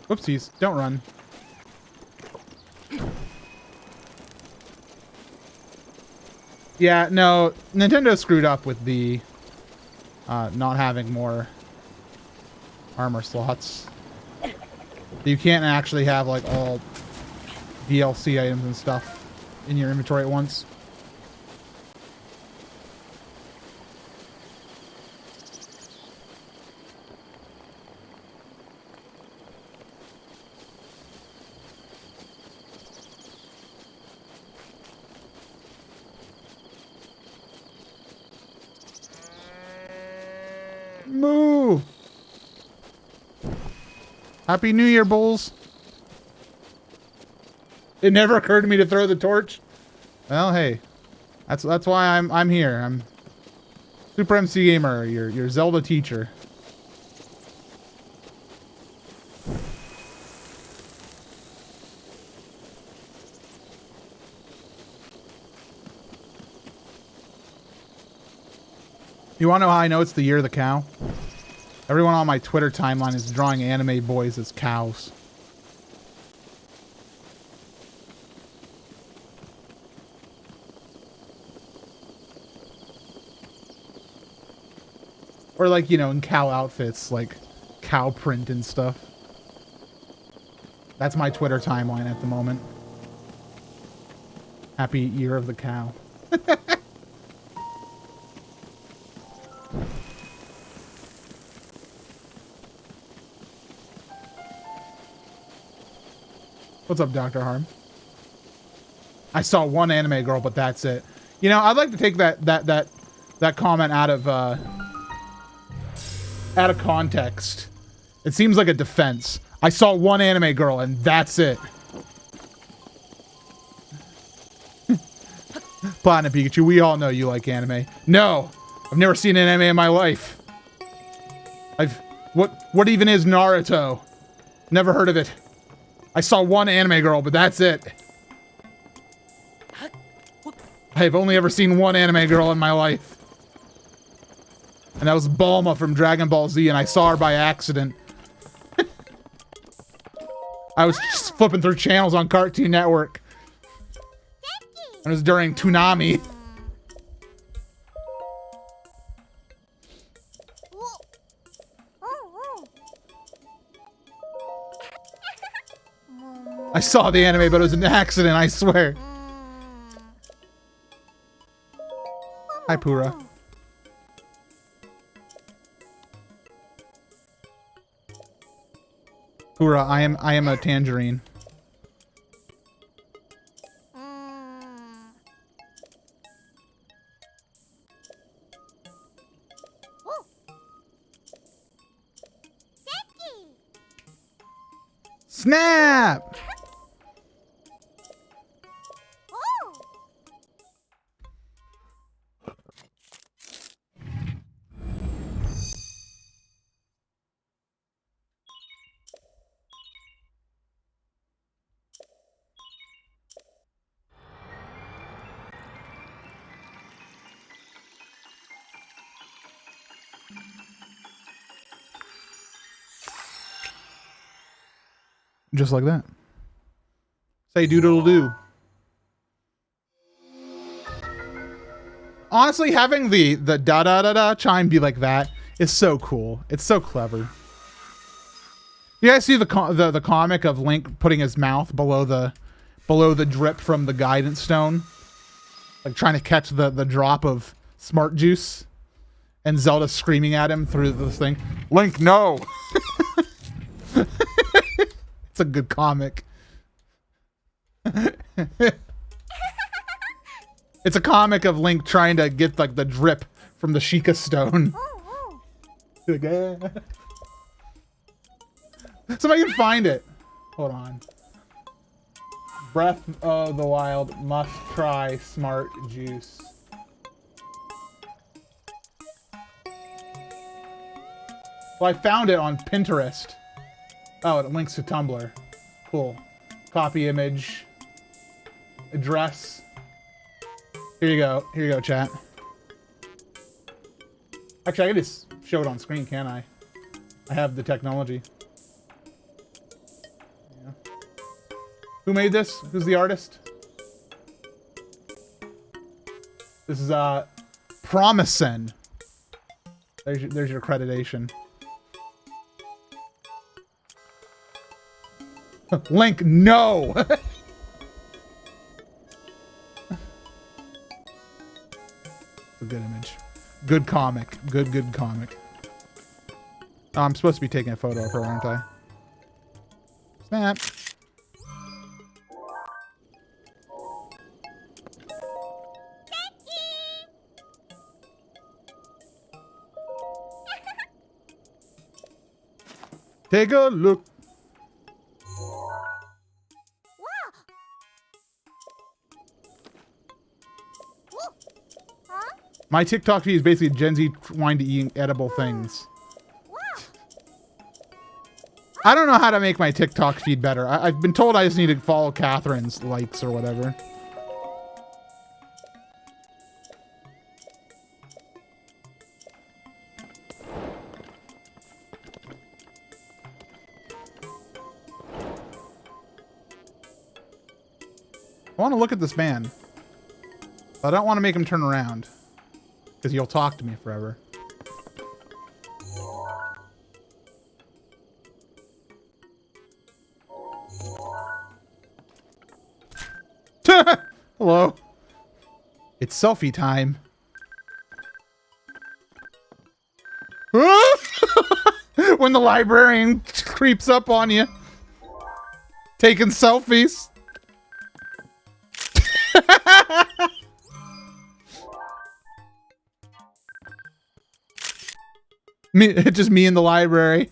Whoopsies. Don't run. Yeah, no. Nintendo screwed up with the not having more armor slots. You can't actually have like all DLC items and stuff in your inventory at once. Moo! Happy New Year, Bulls. It never occurred to me to throw the torch. Well, hey, that's why I'm here. I'm Super MC Gamer, your Zelda teacher. You want to know how I know it's the year of the cow? Everyone on my Twitter timeline is drawing anime boys as cows. Or like, you know, in cow outfits, like cow print and stuff. That's my Twitter timeline at the moment. Happy Year of the Cow. What's up, Dr. Harm? I saw one anime girl, but that's it. You know, I'd like to take that comment out of context. It seems like a defense. I saw one anime girl, and that's it. Platinum Pikachu, we all know you like anime. No, I've never seen an anime in my life. What even is Naruto? Never heard of it. I saw one anime girl, but that's it. I've only ever seen one anime girl in my life. And that was Bulma from Dragon Ball Z, and I saw her by accident. I was just flipping through channels on Cartoon Network. And it was during Toonami. I saw the anime, but it was an accident, I swear. Hi, Pura. Pura, I am a tangerine. Snap! Just like that. Say doodle-doo. Honestly, having the da-da-da-da chime be like that is so cool. It's so clever. You guys see the comic of Link putting his mouth below the drip from the guidance stone? Like trying to catch the drop of smart juice? And Zelda screaming at him through this thing. Link, no! It's a good comic. It's a comic of Link trying to get like the drip from the Sheikah stone. Somebody can find it. Hold on. Breath of the Wild must try smart juice. Well, I found it on Pinterest. Oh, it links to Tumblr. Cool. Copy image. Address. Here you go. Here you go, chat. Actually, I can just show it on screen, can't I? I have the technology. Who made this? Who's the artist? This is Promisen. There's your accreditation. Link, no. It's a good image. Good comic. Good comic. Oh, I'm supposed to be taking a photo of her, aren't I? Snap. Take a look. My TikTok feed is basically Gen Z trying to eat edible things. I don't know how to make my TikTok feed better. I've been told I just need to follow Catherine's likes or whatever. I want to look at this man. But I don't want to make him turn around. Because he'll talk to me forever. Hello. It's selfie time. When the librarian creeps up on you. Taking selfies. Just me in the library.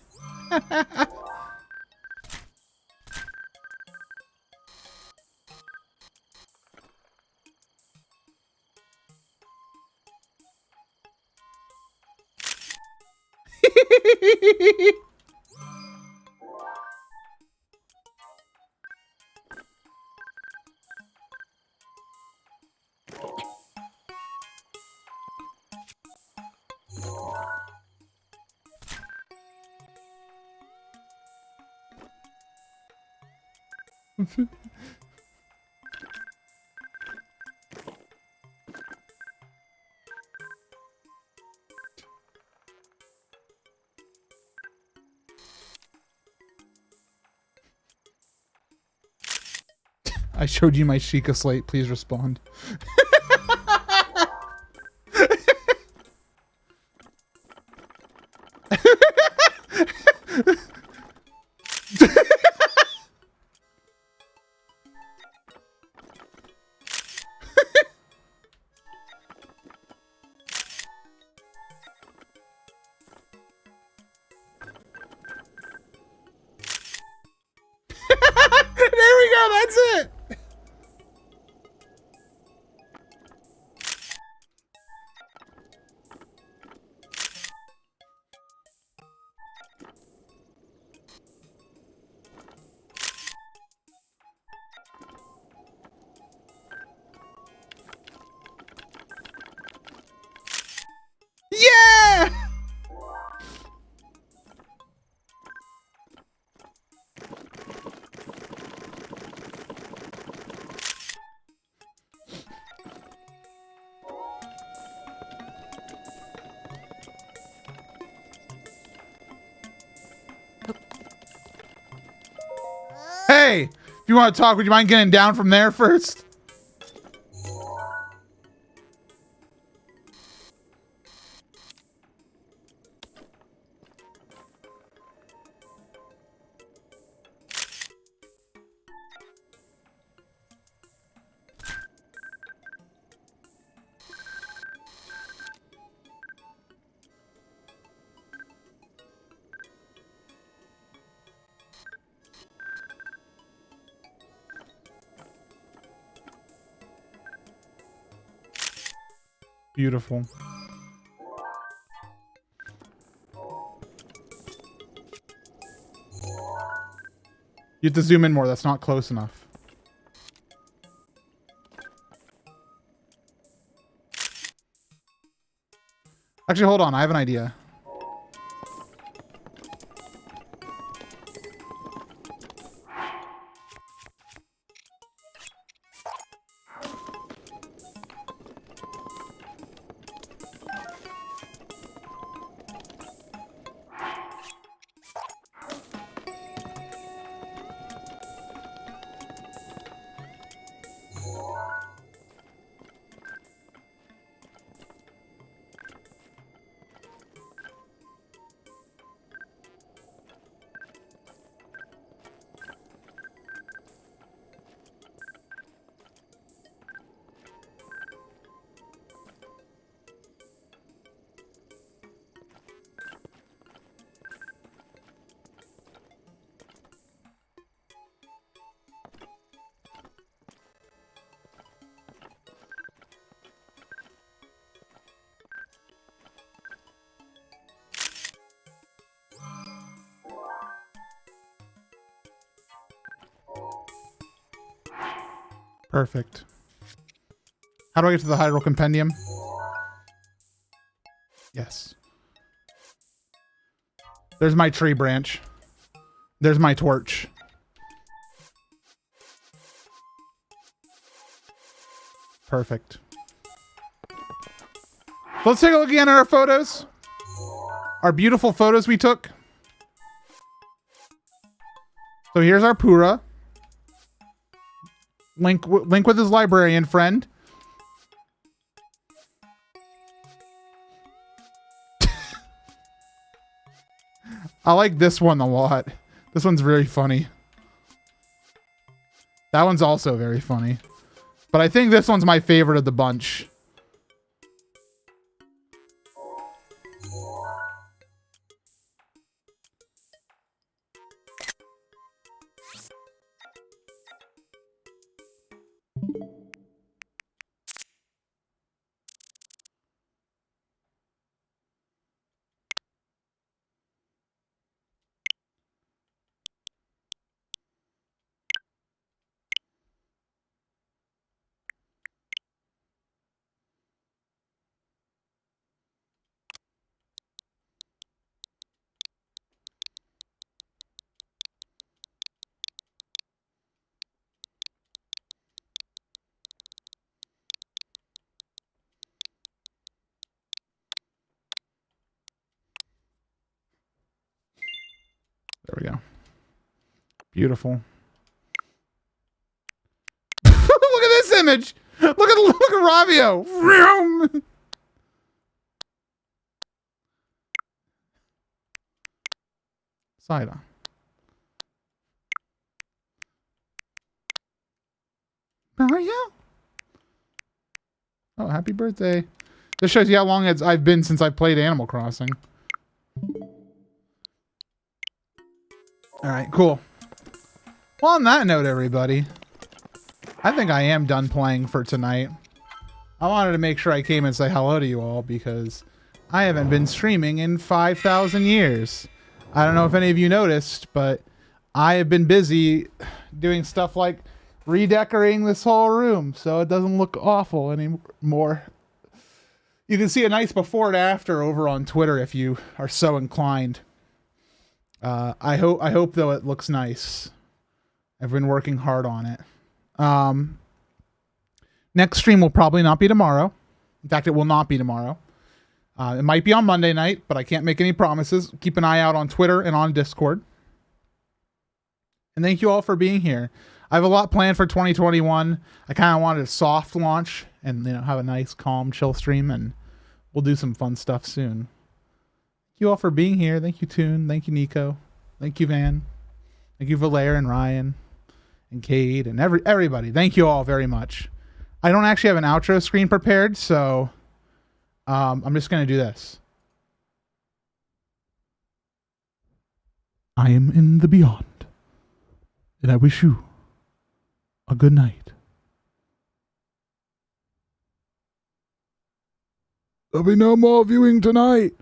I showed you my Sheikah slate. Please respond. There we go. That's it. Yeah! Hey, if you want to talk, would you mind getting down from there first? Beautiful. You have to zoom in more. That's not close enough. Actually, hold on. I have an idea. Perfect. How do I get to the Hyrule Compendium? Yes. There's my tree branch. There's my torch. Perfect. Let's take a look again at our photos. Our beautiful photos we took. So here's our Pura. Link with his librarian friend. I like this one a lot. This one's very funny. That one's also very funny. But I think this one's my favorite of the bunch. There we go. Beautiful. Look at this image. Look at Ravio. Vroom. Side on. Mario. Oh, happy birthday. This shows you how long I've been since I played Animal Crossing. All right, cool. Well, on that note, everybody, I think I am done playing for tonight. I wanted to make sure I came and say hello to you all because I haven't been streaming in 5,000 years. I don't know if any of you noticed, but I have been busy doing stuff like redecorating this whole room so it doesn't look awful anymore. You can see a nice before and after over on Twitter if you are so inclined. I hope though it looks nice. I've been working hard on it. Next stream will probably not be tomorrow. In fact, it will not be tomorrow. It might be on Monday night, but I can't make any promises. Keep an eye out on Twitter and on Discord. And thank you all for being here. I have a lot planned for 2021. I kind of wanted a soft launch and have a nice, calm, chill stream, and we'll do some fun stuff soon. Thank you all for being here. Thank you, Toon. Thank you, Nico. Thank you, Van. Thank you, Valaire and Ryan and Cade and everybody. Thank you all very much. I don't actually have an outro screen prepared, so I'm just going to do this. I am in the beyond, and I wish you a good night. There'll be no more viewing tonight.